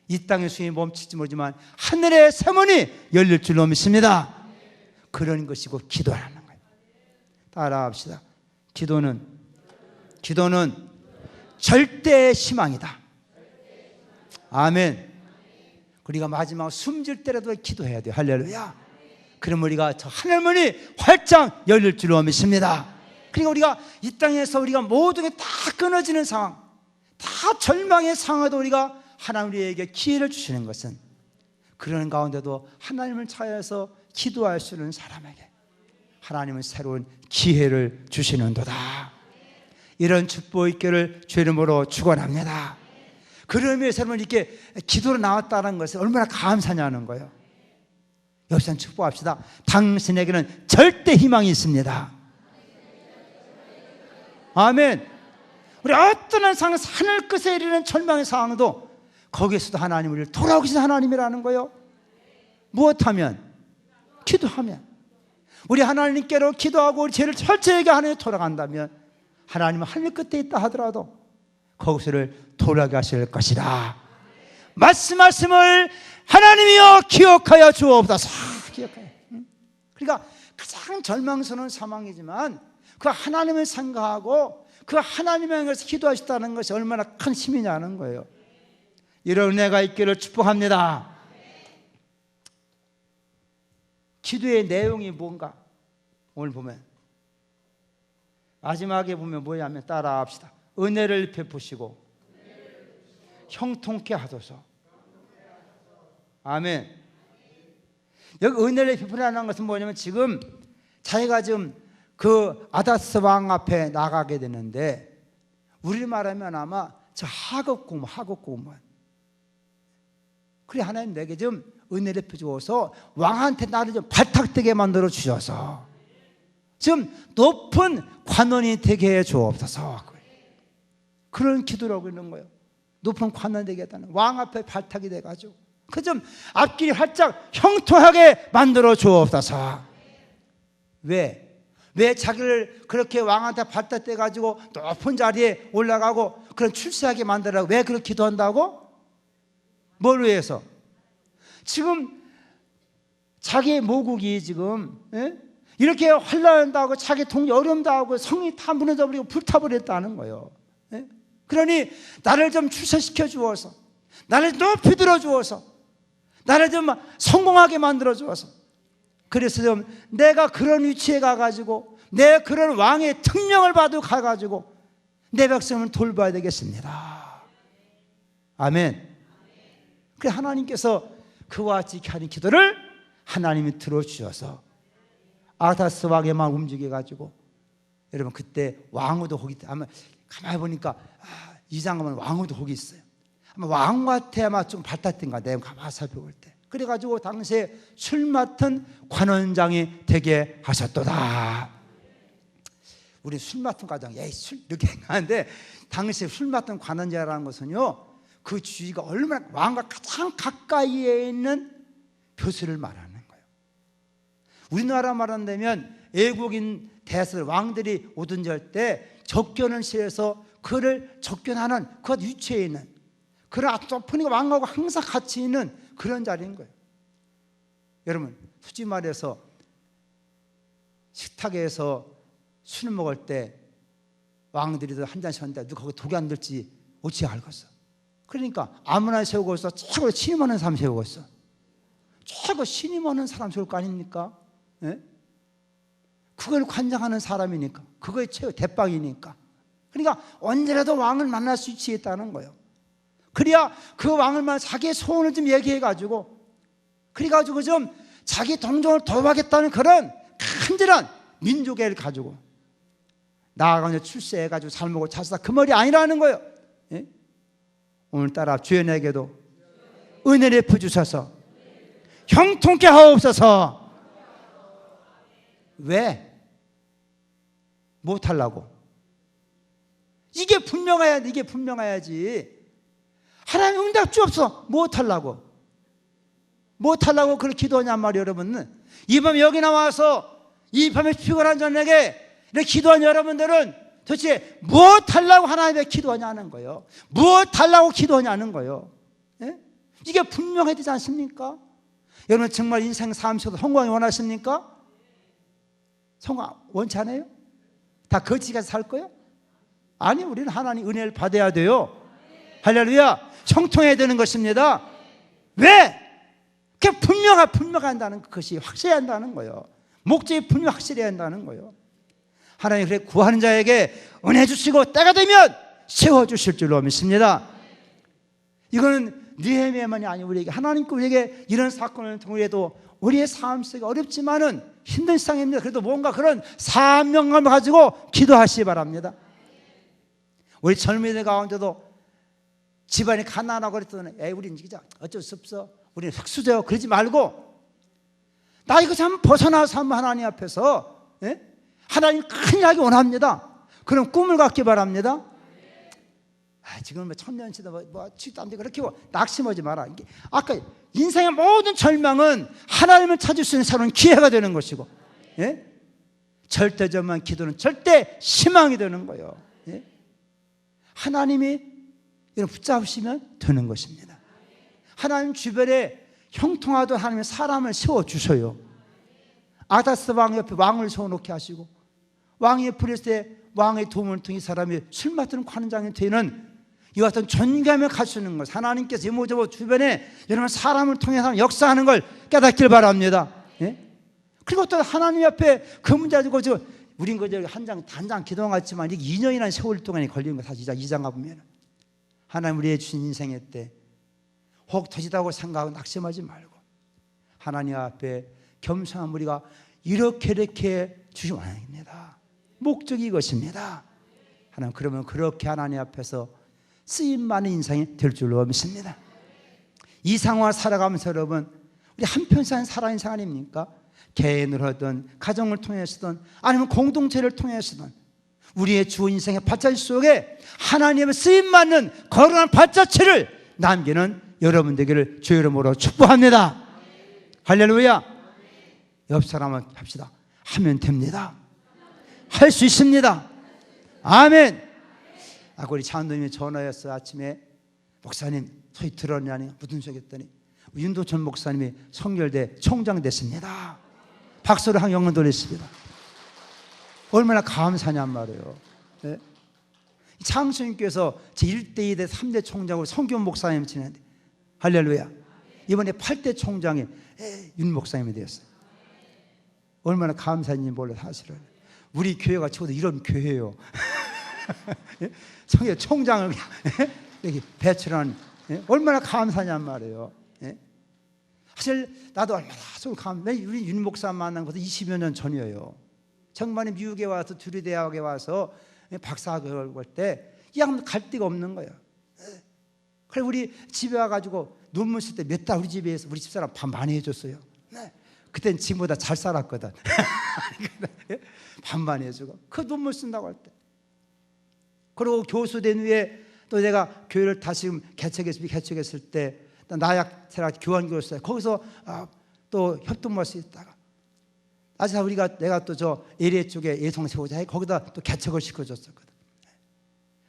이 땅의 숨이 멈출지 모르지만 하늘의 새 문이 열릴 줄로 믿습니다. 그런 것이고 기도라는 거예요. 따라합시다. 기도는 절대의 희망이다. 아멘. 우리가 마지막 숨질 때라도 기도해야 돼요. 할렐루야. 그럼 우리가 저 하늘문이 활짝 열릴 줄로 믿습니다. 그러니까 우리가 이 땅에서 우리가 모든 게 다 끊어지는 상황, 다 절망의 상황에도 우리가 하나님 우리에게 기회를 주시는 것은 그런 가운데도 하나님을 찾아서 기도할 수 있는 사람에게 하나님은 새로운 기회를 주시는도다. 이런 축복 있기를 주의 이름으로 축원합니다. 그러면서 여러분 이렇게 기도로 나왔다는 것은 얼마나 감사냐는 거예요. 여기서 축복합시다. 당신에게는 절대 희망이 있습니다. 아멘. 우리 어떤 상황, 하늘 끝에 이르는 절망의 상황도 거기에서도 하나님 우리를 돌아오신 하나님이라는 거예요. 무엇하면? 기도하면. 우리 하나님께로 기도하고 우리 죄를 철저하게 하나님께 돌아간다면 하나님은 하늘 끝에 있다 하더라도 거기서를 돌아가게 하실 것이라. 말씀을 하나님이여 기억하여 주옵소서. 기억하여. 그러니까 가장 절망스러운 상황이지만 그 하나님을 생각하고 그 하나님을 향해서 기도하셨다는 것이 얼마나 큰 힘이냐는 거예요. 이런 은혜가 있기를 축복합니다. 기도의 내용이 뭔가 오늘 보면 마지막에 보면 뭐냐면 따라합시다. 은혜를 베푸시고 형통케 하소서. 아멘. 여기 은혜를 베푸라는 것은 뭐냐면 지금 자기가 지금 그 아다스 왕 앞에 나가게 되는데 우리를 말하면 아마 저 하급공무원. 그래 하나님 내게 좀 은혜를 베푸셔서 왕한테 나를 좀 발탁되게 만들어 주셔서 좀 높은 관원이 되게 해 주옵소서. 그런 기도를 하고 있는 거예요. 높은 관원이 되겠다는 왕 앞에 발탁이 돼가지고 그 좀 앞길이 활짝 형통하게 만들어 주옵소서. 왜 자기를 그렇게 왕한테 발탁돼가지고 높은 자리에 올라가고 그런 출세하게 만들라고 왜 그렇게 기도한다고? 뭘 위해서? 지금 자기의 모국이 지금 이렇게 환난한다고 자기 동료 어려움다하고 성이 다 무너져버리고 불타버렸다는 거예요. 그러니 나를 좀 출세시켜 주어서 나를 높이 들어 주어서 나를 좀 성공하게 만들어 주어서 그래서 좀 내가 그런 위치에 가가지고 내 그런 왕의 특명을 받고 가가지고 내 백성을 돌봐야 되겠습니다. 아멘. 그래 하나님께서 그와 같이 하는 기도를 하나님이 들어주셔서 아다스 왕에만 움직여가지고 여러분 그때 왕후도 거기 아마 가만히 보니까 이장 가면 왕후도 거기 있어요. 아마 왕한테 아마 좀 발탁된가 내가 가만히 살펴볼 때 그래가지고 당시에 술 맡은 관원장이 되게 하셨도다. 우리 술 맡은 과장 술 이렇게 하는데 당시에 술 맡은 관원장이라는 것은요 그 주위가 얼마나 왕과 가장 가까이에 있는 벼슬을 말하는 거예요. 우리나라 말한다면 외국인 대설 왕들이 오든지 할 때 접견을 시해서 그를 접견하는 그 위치에 있는 그런 아토폰이가 왕하고 항상 같이 있는 그런 자리인 거예요. 여러분 솔직히 말해서 식탁에서 술 먹을 때 왕들이 한 잔씩 하는데 누가 거기 독이 안 들지 어찌 알겠어. 그러니까 아무나 세우고 있어. 최고 신임 하는 사람 세우고 있어. 최고 신임 하는 사람 세울 거 아닙니까? 예? 그걸 관장하는 사람이니까 그거의 최고 대빵이니까 그러니까 언제라도 왕을 만날 수 있다는 거예요. 그래야 그 왕을 만나 자기의 소원을 좀 얘기해가지고 그래가지고 좀 자기 동정을 도와하겠다는 그런 간절한 민족애를 가지고 나아가서 출세해가지고 잘 먹고 잘 살다 그 말이 아니라는 거예요. 예? 오늘따라 주연에게도 은혜를 베푸셔서 형통케 하옵소서. 왜 못하려고. 이게 분명해야 돼. 이게 분명해야지. 하나님 응답 주옵소서. 못하려고. 못하려고 그렇게 기도하냔 말이에요. 여러분은 이 밤에 여기 나와서 이 밤에 피곤한 저녁에 이렇게 기도한 여러분들은 도대체 무엇하려고 하나님께 기도하냐는 거예요. 무엇하려고 기도하냐는 거예요. 예? 이게 분명해야 되지 않습니까? 여러분 정말 인생 삶 속에서 성공을 원하십니까? 성공 원치 않아요? 다 거지같이 살 거예요? 아니, 우리는 하나님 은혜를 받아야 돼요. 할렐루야. 형통해야 되는 것입니다. 왜? 그게 분명한다는 것이 확실해야 한다는 거예요. 목적이 분명 확실해야 한다는 거예요. 하나님 그래 구하는 자에게 은혜 주시고 때가 되면 세워주실 줄로 믿습니다. 이거는 느헤미야만이 아니고 우리에게 하나님께 우리에게 이런 사건을 통해도 우리의 삶 속에 어렵지만은 힘든 세상입니다. 그래도 뭔가 그런 사명감을 가지고 기도하시기 바랍니다. 우리 젊은이들 가운데도 집안이 가난하고 그랬더니 우리는 진짜 어쩔 수 없어. 우리는 흑수저 그러지 말고 나 이거 참 벗어나서 한번 하나님 앞에서 하나님 큰 일하기 원합니다. 그런 꿈을 갖기 바랍니다. 지금 천년시대 취도 안 되고 그렇게 낙심하지 마라. 아까 인생의 모든 절망은 하나님을 찾을 수 있는 새로운 기회가 되는 것이고, 절대적만 기도는 절대 희망이 되는 거예요. 하나님이 이런 붙잡으시면 되는 것입니다. 하나님 주변에 형통하던 하나님의 사람을 세워주셔요. 아다스 왕 옆에 왕을 세워놓게 하시고 왕이 부렸을 때 왕의 도움을 통해 사람이 술 맡는 관장이 되는 이와 같은 존경을 갖추는 것, 하나님께서 이모저모 주변에 여러분 사람을 통해서 역사하는 걸 깨닫길 바랍니다. 그리고 또 하나님 앞에 그 문제 가지고 우린 그저 단장 기도만 같지만 이게 2년이라는 세월 동안이 걸리는 거 사실 이장가 보면 하나님 우리의 주신 인생의 때 혹 터지다고 생각하고 낙심하지 말고 하나님 앞에 겸손한 우리가 이렇게 주신 원합니다. 목적이 이것입니다. 하나님 그러면 그렇게 하나님 앞에서 쓰임 많은 인생이 될 줄로 믿습니다. 이 상황을 살아가면서 여러분 우리 한평생 살아 인생 아닙니까? 개인으로 하든 가정을 통해서든 아니면 공동체를 통해서든 우리의 주 인생의 밭자취 속에 하나님의 쓰임받는 거룩한 밭자취를 남기는 여러분 되기를 주의 이름으로 축복합니다. 할렐루야. 옆 사람은 합시다. 하면 됩니다. 할 수 있습니다. 아멘. 아까 우리 장로님이 전화했어요. 아침에 목사님 소리 들었냐니 무슨 소리 했더니 윤도천 목사님이 성결대 총장 됐습니다. 박수를 한 영혼 돌렸습니다. 얼마나 감사냔 말이에요. 네? 창수님께서 제1대, 2대, 3대 총장으로 성균 목사님 지냈는데 할렐루야. 이번에 8대 총장이 윤 목사님이 되었어요. 얼마나 감사한지 몰라 사실은. 우리 교회가 적어도 이런 교회예요. 성교 총장을 여기 배출한 얼마나 감사냔 말이에요. 사실 나도 얼마나 우리 윤 목사 만난 것도 20여 년 전이에요. 정말 미국에 와서 주리대학에 와서 박사학위를 볼 때 이 양반 갈 데가 없는 거예요. 그래서 우리 집에 와가지고 논문 쓸 때 몇 달 우리 집에서 우리 집사람 밥 많이 해줬어요. 그땐 지금보다 잘 살았거든. 밥 많이 해주고 그 논문 쓴다고 할 때. 그리고 교수 된 후에 또 내가 교회를 다시 개척했을 때 나약 세라 교환 교수였어요. 거기서 또 협동할 수 있다가 아직 내가 또 저 LA 쪽에 예성 세우자 해 거기다 또 개척을 시켜줬었거든.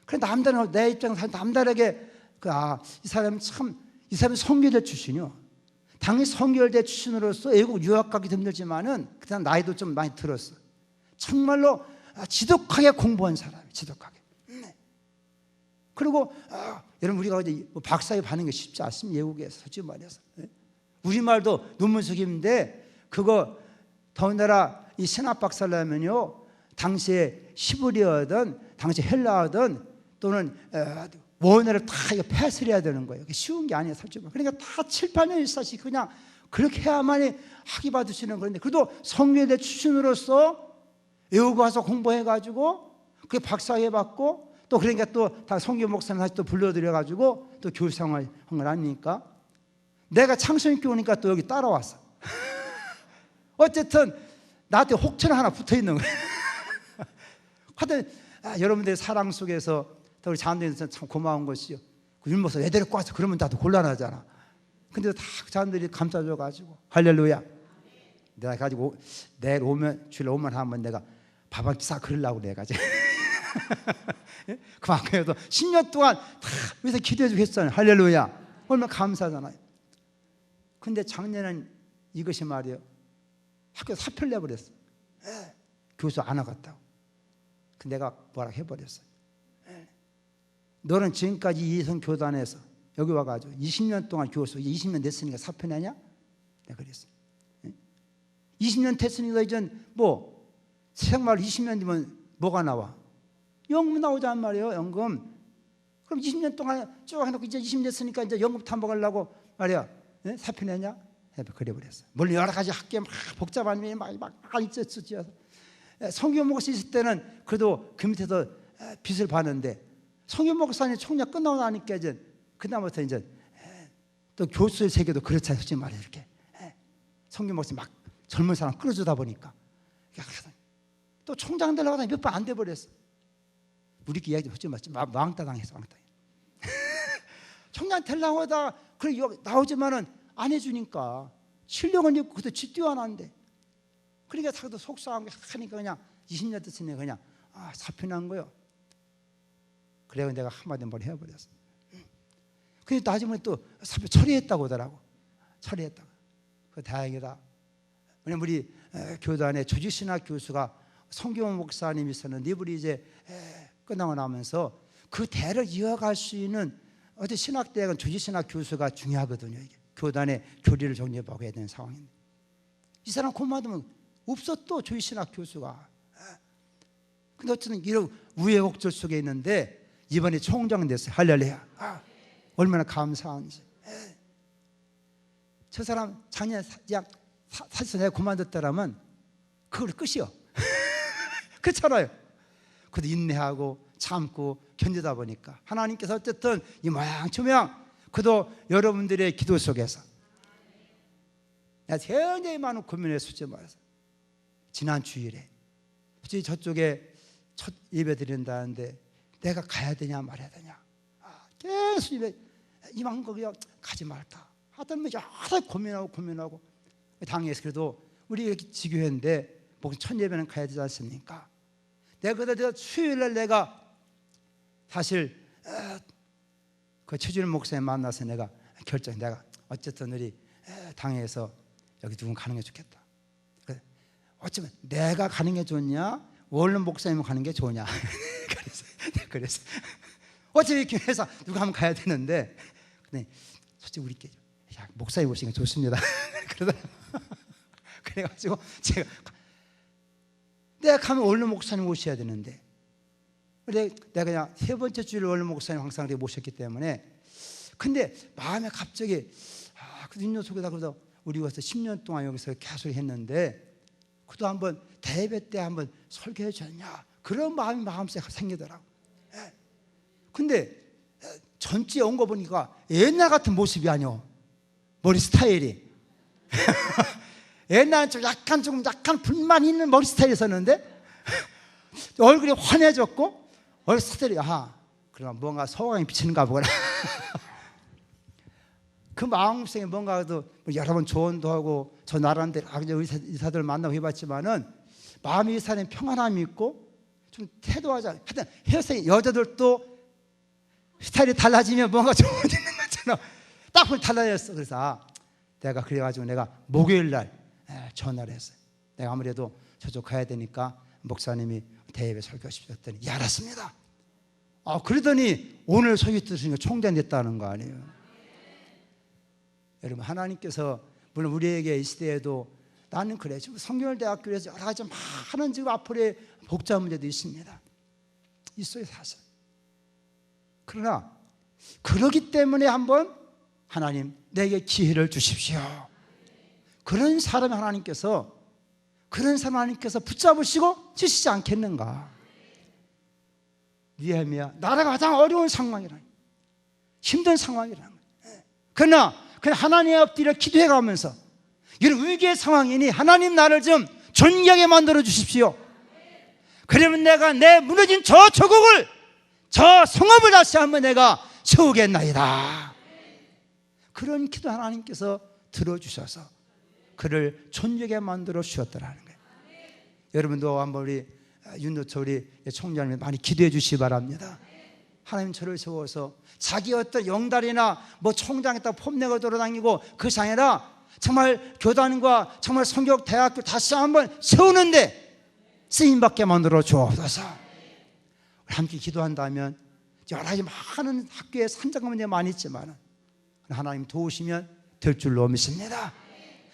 그래 남다른 내 입장에서 남다르게 이 사람이 선교대 출신이요. 당연히 선교대 출신으로서 외국 유학 가기 힘들지만은 그다음 나이도 좀 많이 들었어. 정말로 지독하게 공부한 사람이 지독하게. 그리고 여러분 우리가 이제 박사에 받는 게 쉽지 않습니다. 외국에서 솔직히 말해서 우리말도 논문 쓰기인데 그거 더군다나 이 신학 박사라면요 당시에 시브리어든 당시 헬라어든 또는 원어를 다 이거 패스를 해야 되는 거예요. 쉬운 게 아니에요, 솔직히. 그러니까 다 7, 8년 일사씩 그냥 그렇게 해야만이 학위 받으시는 건데 그래도 성교대 출신으로서 외국 와서 공부해가지고 그 박사학위 받고 또 그러니까 또 다 성교 목사님 다시 또 불러들여가지고 또 교수 생활 한 걸 아닙니까? 내가 창선교회 오니까 또 여기 따라왔어. 어쨌든 나한테 혹처럼 하나 붙어 있는 거예요. 하여튼 여러분들의 사랑 속에서 또 우리 자녀들이 참 고마운 것이요. 그 율목사 왜 데리고 와서 그러면 나도 곤란하잖아. 근데 다 자녀들이 감싸줘가지고 할렐루야. 내가 가지고 내일 오면 주일 오면 하면 내가 밥 한 끼 싸 그러려고 내가 그만큼에도 10년 동안 다 위해서 기도해주고 했잖아요. 할렐루야. 얼마나 감사하잖아요. 근데 작년엔 이것이 말이에요. 학교에서 사표를 내버렸어. 교수 안 와갔다고. 그 내가 뭐라 해버렸어요. 너는 지금까지 이성 교단에서 여기 와가지고 20년 동안 교수 20년 됐으니까 사표 내냐? 내가 그랬어요. 20년 됐으니까 이제 뭐 생활 20년 뒤면 뭐가 나와? 연금 나오자는 말이에요. 연금. 그럼 20년 동안 쭉 해놓고 이제 20년 됐으니까 이제 연금 타먹으려고 말이야. 사표 내냐? 그래 버렸어요. 물론 여러 가지 학교 막 복잡한 일이 막 있었죠. 성경 목사 있을 때는 그래도 그 밑에서 빚을 받는데 성경 목사님 총력 끝나고 나니까 이제 그다음부터 이제 또 교수의 세계도 그렇잖아요. 솔직히 말해 이렇게 성경 목사님 막 젊은 사람 끌어주다 보니까 또 총장 되려고 하다가 몇 번 안 돼 버렸어. 우리끼리 이야기 하지 마지. 왕따 당했어. 왕따. 총장 되려고 하다가 그래 나오지만은 안 해주니까 실력은 있고 그것도 뛰어난데 그러니까 자기도 속상하게 하니까 그냥 20년 됐으니 그냥 사표 난 거요. 그래서 내가 한마디 뭘 해버렸어. 근데 나중에 또 사표 처리했다고 하더라고. 처리했다고. 그 다행이다. 왜냐면 우리 교단의 조지신학 교수가 성경 목사님이 있었는데 이분이 이제 끝나고 나면서 그 대를 이어갈 수 있는 어제 신학대학은 조지신학 교수가 중요하거든요. 이게. 교단의 교리를 정립하고 해야 되는 상황인데 이 사람 고마우면 없어 또 조지신학 교수가. 근데 어쨌든 이런 우여곡절 속에 있는데 이번에 총장 됐어요. 할렐루야. 얼마나 감사한지. 저 사람 작년에 사실 내가 그만뒀더라면 그걸 끝이요. 그렇잖아요. 그래도 인내하고 참고 견디다 보니까 하나님께서 어쨌든 이 모양초명 그도 여러분들의 기도 속에서 내가 굉장히 많은 고민을 솔직히 말해서 지난 주일에 저쪽에 첫 예배 드린다는데 내가 가야 되냐 말아야 되냐 계속 이만 거기 가지 말까 하던 뭐 여러 고민하고 당에서 그래도 우리 이렇게 지교회인데 목사 첫 예배는 가야 되지 않습니까? 내가 수요일날 내가 사실 그 최준일 목사님 만나서 내가 내가 어쨌든 우리 당에서 여기 누군 가는 게 좋겠다. 어쩌면 내가 가는 게 좋냐 원룸 목사님 가는 게 좋냐 그래서 어차피 교회에서 누가 하면 가야 되는데 근데 솔직히 우리끼리 목사님 오시는 게 좋습니다. 그래가지고 내가 가면 원룸 목사님 오셔야 되는데 내가 그냥 세 번째 주일 원룸 목사님 항상 모셨기 때문에 근데 마음에 갑자기 그 인연 속에다 그래서 우리 와서 10년 동안 여기서 계속 했는데 그도 한번 대회 때 한번 설교해 줬냐 그런 마음이 마음속에 생기더라고. 근데 전주에 온 거 보니까 옛날 같은 모습이 아니오. 머리 스타일이 옛날엔 좀 약간 불만 있는 머리 스타일이었는데 얼굴이 환해졌고 얼굴 스타일이 그럼 뭔가 소강이 비치는가 보구나. 그 마음속에 뭔가 여러 번 조언도 하고 저 나름대로 의사들 만나고 해봤지만은 마음이 이 사람이 평안함이 있고 좀 태도하자. 하여튼 헤어스타일 여자들도 스타일이 달라지면 뭔가 좋아지는 것처럼 딱 달라졌어. 그래서 내가 그래가지고 내가 목요일 날 전화를 했어요. 내가 아무래도 저쪽 가야 되니까 목사님이 대회에 설교하십시오 했더니 알았습니다. 그러더니 오늘 설교 들으니까 총장 됐다는 거 아니에요. 여러분 하나님께서 물론 우리에게 이 시대에도 나는 그래 지금 성결대학교에서 여러 가지 많은 지금 앞으로의 복잡 문제도 있습니다. 있어요 사실. 그러나 그러기 때문에 한번 하나님 내게 기회를 주십시오. 그런 사람 하나님께서 붙잡으시고 주시지 않겠는가. 니에미야 나라가 가장 어려운 상황이라 힘든 상황이라는 거예요. 그러나 하나님 앞뒤로 기도해가면서 이런 위기의 상황이니 하나님 나를 좀 존귀하게 만들어 주십시오. 그러면 내가 내 무너진 저 조국을, 저 성읍을 다시 한번 내가 세우겠나이다. 그런 기도 하나님께서 들어주셔서 그를 존귀하게 만들어 주셨더라는 거예요. 여러분도 한번 우리 윤도철 우리 총장님 많이 기도해 주시기 바랍니다. 하나님 저를 세워서 자기 어떤 영달이나 뭐 총장에다 폼내고 돌아다니고 그것이 아니라 정말 교단과 정말 성격 대학교 다시 한번 세우는데 쓰임받게 만들어 주옵소서. 함께 기도한다면 여러 가지 많은 학교에 산적한 문제 많이 있지만 하나님 도우시면 될 줄로 믿습니다.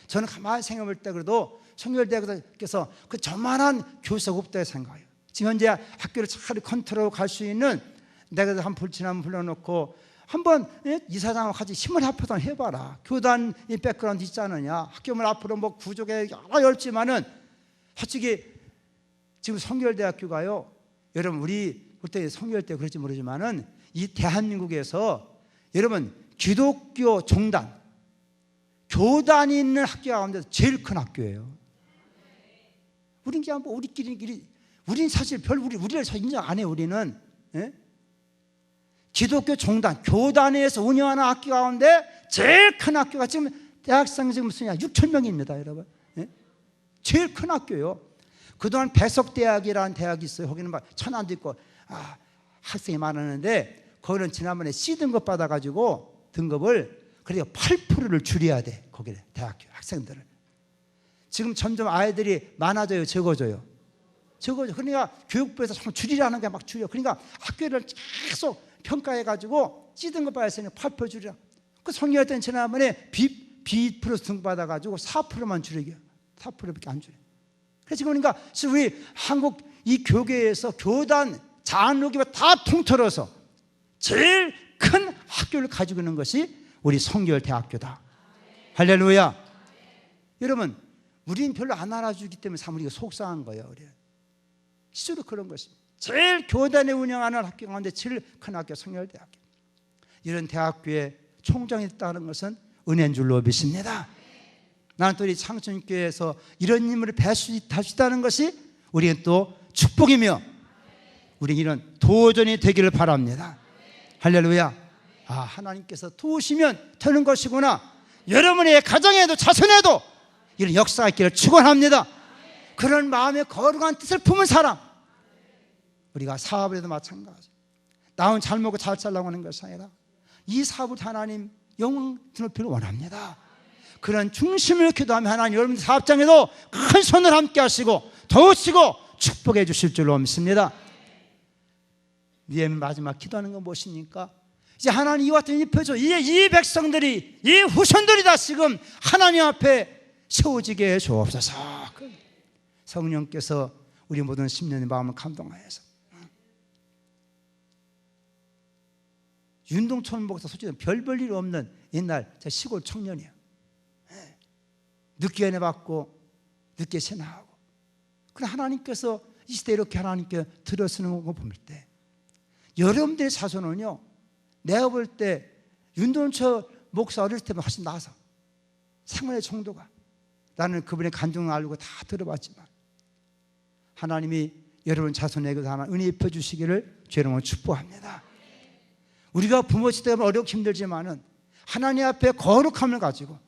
저는 가만히 생각해 볼 때 그래도 성결대학교에서 그 저만한 교사가 없다고 생각해요. 지금 현재 학교를 잘 컨트롤 갈 수 있는, 내가 한 불친하면 불러놓고 한번 이사장하고 같이 힘을 합해서 해봐라. 교단 이 백그라운드 있지 않느냐. 학교물 앞으로 뭐 구조개 여러 열지만은 솔직히 지금 성결대학교가요, 여러분 우리 그때 성결대 그럴지 모르지만은 이 대한민국에서 여러분 기독교 종단, 교단이 있는 학교 가운데서 제일 큰 학교예요. 우린 그냥 뭐 우리끼리 우린 사실 별 우리를 인정 안 해요. 우리는 기독교 종단, 교단에서 운영하는 학교 가운데 제일 큰 학교가 지금 대학생 지금 무슨 6천 명입니다, 여러분. 제일 큰 학교요. 그동안 배석대학이라는 대학이 있어요. 거기는 막 천안도 있고 학생이 많았는데 거기는 지난번에 C등급 받아가지고 등급을 그래서 8%를 줄여야 돼. 거기 대학교 학생들을. 지금 점점 아이들이 많아져요, 적어져요. 그러니까 교육부에서 정말 줄이라는 게 막 줄여. 그러니까 학교를 계속 평가해가지고 C등급 받았으니 8% 줄이라. 그 성경할 때는 지난번에 B 플러스 등급 받아가지고 4%만 줄이게. 4%밖에 안 줄여. 그래서 그러니까 우리 한국 이 교계에서 교단, 잔혹이 다 통틀어서 제일 큰 학교를 가지고 있는 것이 우리 성결대학교다. 할렐루야. 여러분, 우리는 별로 안 알아주기 때문에 참 우리가 속상한 거예요. 실제로 그런 것입니다. 제일 교단에 운영하는 학교 가운데 제일 큰 학교 성결대학교. 이런 대학교에 총장이 있다는 것은 은혜인 줄로 믿습니다. 나는 또 이 창천교회에서 이런 인물을 뵐 수 있다는 것이 우리는 또 축복이며 우리 이런 도전이 되기를 바랍니다. 할렐루야. 하나님께서 도우시면 되는 것이구나. 여러분의 가정에도 자손에도 이런 역사가 있기를 축원합니다. 그런 마음의 거룩한 뜻을 품은 사람, 우리가 사업을 해도 마찬가지. 나 혼자 잘 먹고 잘 살라고 하는 것이 아니라 이 사업을 하나님 영광 높이를 원합니다. 그런 중심을 기도하면 하나님 여러분 사업장에도 큰 손을 함께 하시고 도우시고 축복해 주실 줄로 믿습니다. 네 마지막 기도하는 건 무엇입니까? 이제 하나님 이와 같은 이 표조, 이 백성들이, 이 후손들이 다 지금 하나님 앞에 세워지게 해 주옵소서. 성령께서 우리 모든 10년의 마음을 감동하여서 윤동천 목사 솔직히 별 볼 일 없는 옛날 시골 청년이에요. 늦게 은혜 받고 늦게 신앙하고, 그래 하나님께서 이 시대에 이렇게 하나님께 들어쓰는 거 볼 때 여러분들의 자손은요, 내가 볼 때 윤동철 목사 어릴 때보다 훨씬 나아서 생활의 정도가, 나는 그분의 간증을 알고 다 들어봤지만 하나님이 여러분 자손에게도 하나 은혜 입혀주시기를 주님으로 축복합니다. 우리가 부모 시대가 어렵고 힘들지만은 하나님 앞에 거룩함을 가지고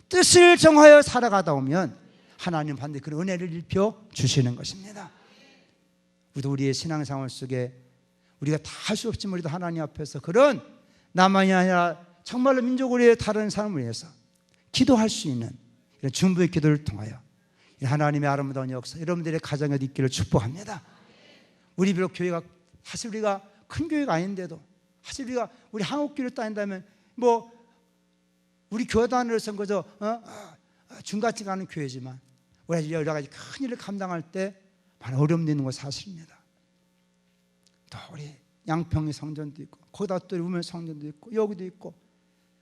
뜻을 정하여 살아가다 오면 하나님 반드시 그런 은혜를 입혀 주시는 것입니다. 우리도 우리의 신앙생활 속에 우리가 다 할 수 없지만 우리도 하나님 앞에서 그런 나만이 아니라 정말로 민족을 위해 다른 사람을 위해서 기도할 수 있는 이런 중보의 기도를 통하여 하나님의 아름다운 역사 여러분들의 가정에 있기를 축복합니다. 우리 비록 교회가 사실 우리가 큰 교회가 아닌데도 사실 우리 한국교회를 다닌다면 뭐 우리 교단으로서는 그저 중간쯤 가는 교회지만 우리가 여러 가지 큰 일을 감당할 때 많은 어려움이 있는 건 사실입니다. 또 우리 양평의 성전도 있고 거기다 또 우면 성전도 있고 여기도 있고,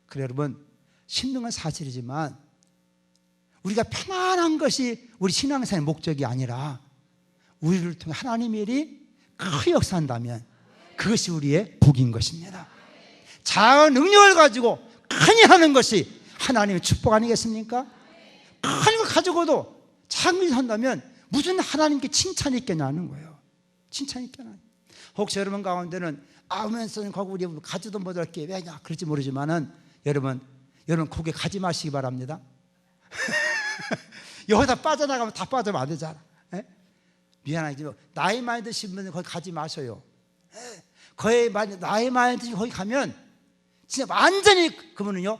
그래 여러분 힘든 건 사실이지만 우리가 편안한 것이 우리 신앙생활의 목적이 아니라 우리를 통해 하나님의 일이 크게 역사한다면 그것이 우리의 복인 것입니다. 작은 능력을 가지고 큰 일 하는 것이 하나님의 축복 아니겠습니까? 큰 걸 가지고도 작은 일 한다면 무슨 하나님께 칭찬이 있겠냐는 거예요. 칭찬이 있겠냐. 혹시 여러분 가운데는 아멘선 거기 우리 가지도 못할 게 왜냐 그럴지 모르지만은 여러분 거기에 가지 마시기 바랍니다. 여기다 빠져나가면 다 빠지면 안 되잖아. 에? 미안하지만 나이 많이 드신 분은 거기 가지 마셔요. 거의 나이 많이 드시고 거기 가면 진짜 완전히 그분은요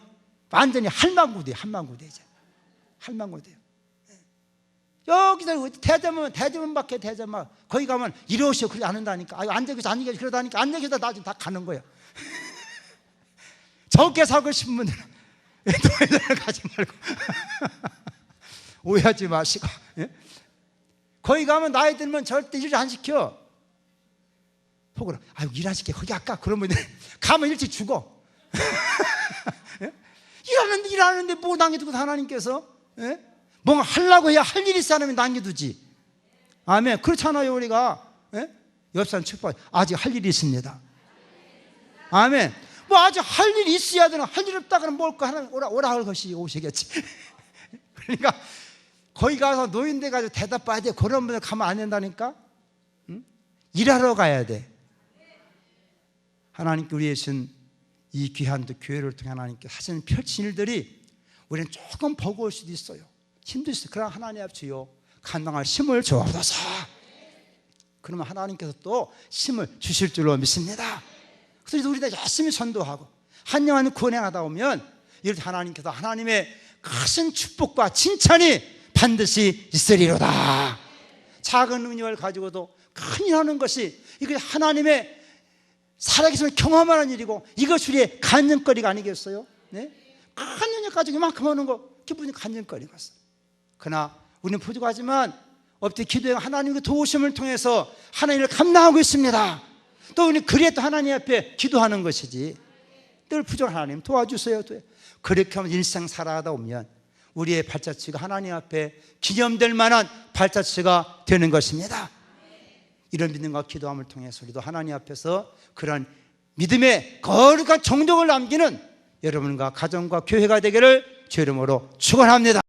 완전히 할망구돼요. 할망구돼요. 할망구돼요. 여기서 대접만 대접만 거기 가면 이러시오 그러지 않는다니까. 아유 앉아계셔 앉아계셔 그러다니까 앉아계셔 나중에 다 가는 거예요. 적게 살고 싶은 분들은 너희들 가지 말고 오해하지 마시고. 예? 거기 가면 나이 들면 절대 일 안 시켜. 속으로 아유 일 안 시켜 거기 아까 그러면 가면 일찍 죽어. 예? 일하는데 뭐 남겨두고 하나님께서 예? 뭔가 하려고 해야 할 일이 있으면 남겨두지. 아멘. 그렇잖아요 우리가. 예? 옆 사람 축복 아직 할 일이 있습니다. 아멘. 뭐 아직 할 일이 있어야 되나. 할 일 없다 그러면 뭘까. 하나님 오라 할 것이 오시겠지. 그러니까 거기 가서 노인돼 가지고 대답해야 돼. 그런 분들 가면 안 된다니까. 응? 일하러 가야 돼. 하나님께 우리의 신 이 귀한 교회를 통해 하나님께 하시는 펼친 일들이 우리는 조금 버거울 수도 있어요. 힘들 수 있어요. 그러나 하나님 앞에요 감당할 힘을 주옵소서. 그러면 하나님께서 또 힘을 주실 줄로 믿습니다. 그래서 우리가 열심히 전도하고 한 영혼 구원하다 보면 이럴 때 하나님께서 하나님의 큰 축복과 칭찬이 반드시 있으리로다. 작은 은혜를 가지고도 큰 일하는 것이 이게 하나님의 살아계신 경험하는 일이고 이것이 우리의 간증거리가 아니겠어요? 네? 큰 은혜 가지고 이만큼 하는 거 기분이 간증거리겠어요. 그러나 우리는 부족하지만 엎드려 기도해 하나님의 도우심을 통해서 하나님을 감당하고 있습니다. 또 우리는 그래 또 하나님 앞에 기도하는 것이지 늘 부족한 하나님 도와주세요. 그렇게 하면 일상 살아가다 보면 우리의 발자취가 하나님 앞에 기념될 만한 발자취가 되는 것입니다. 이런 믿음과 기도함을 통해서 우리도 하나님 앞에서 그런 믿음의 거룩한 정덕을 남기는 여러분과 가정과 교회가 되기를 주의 이름으로 축원합니다.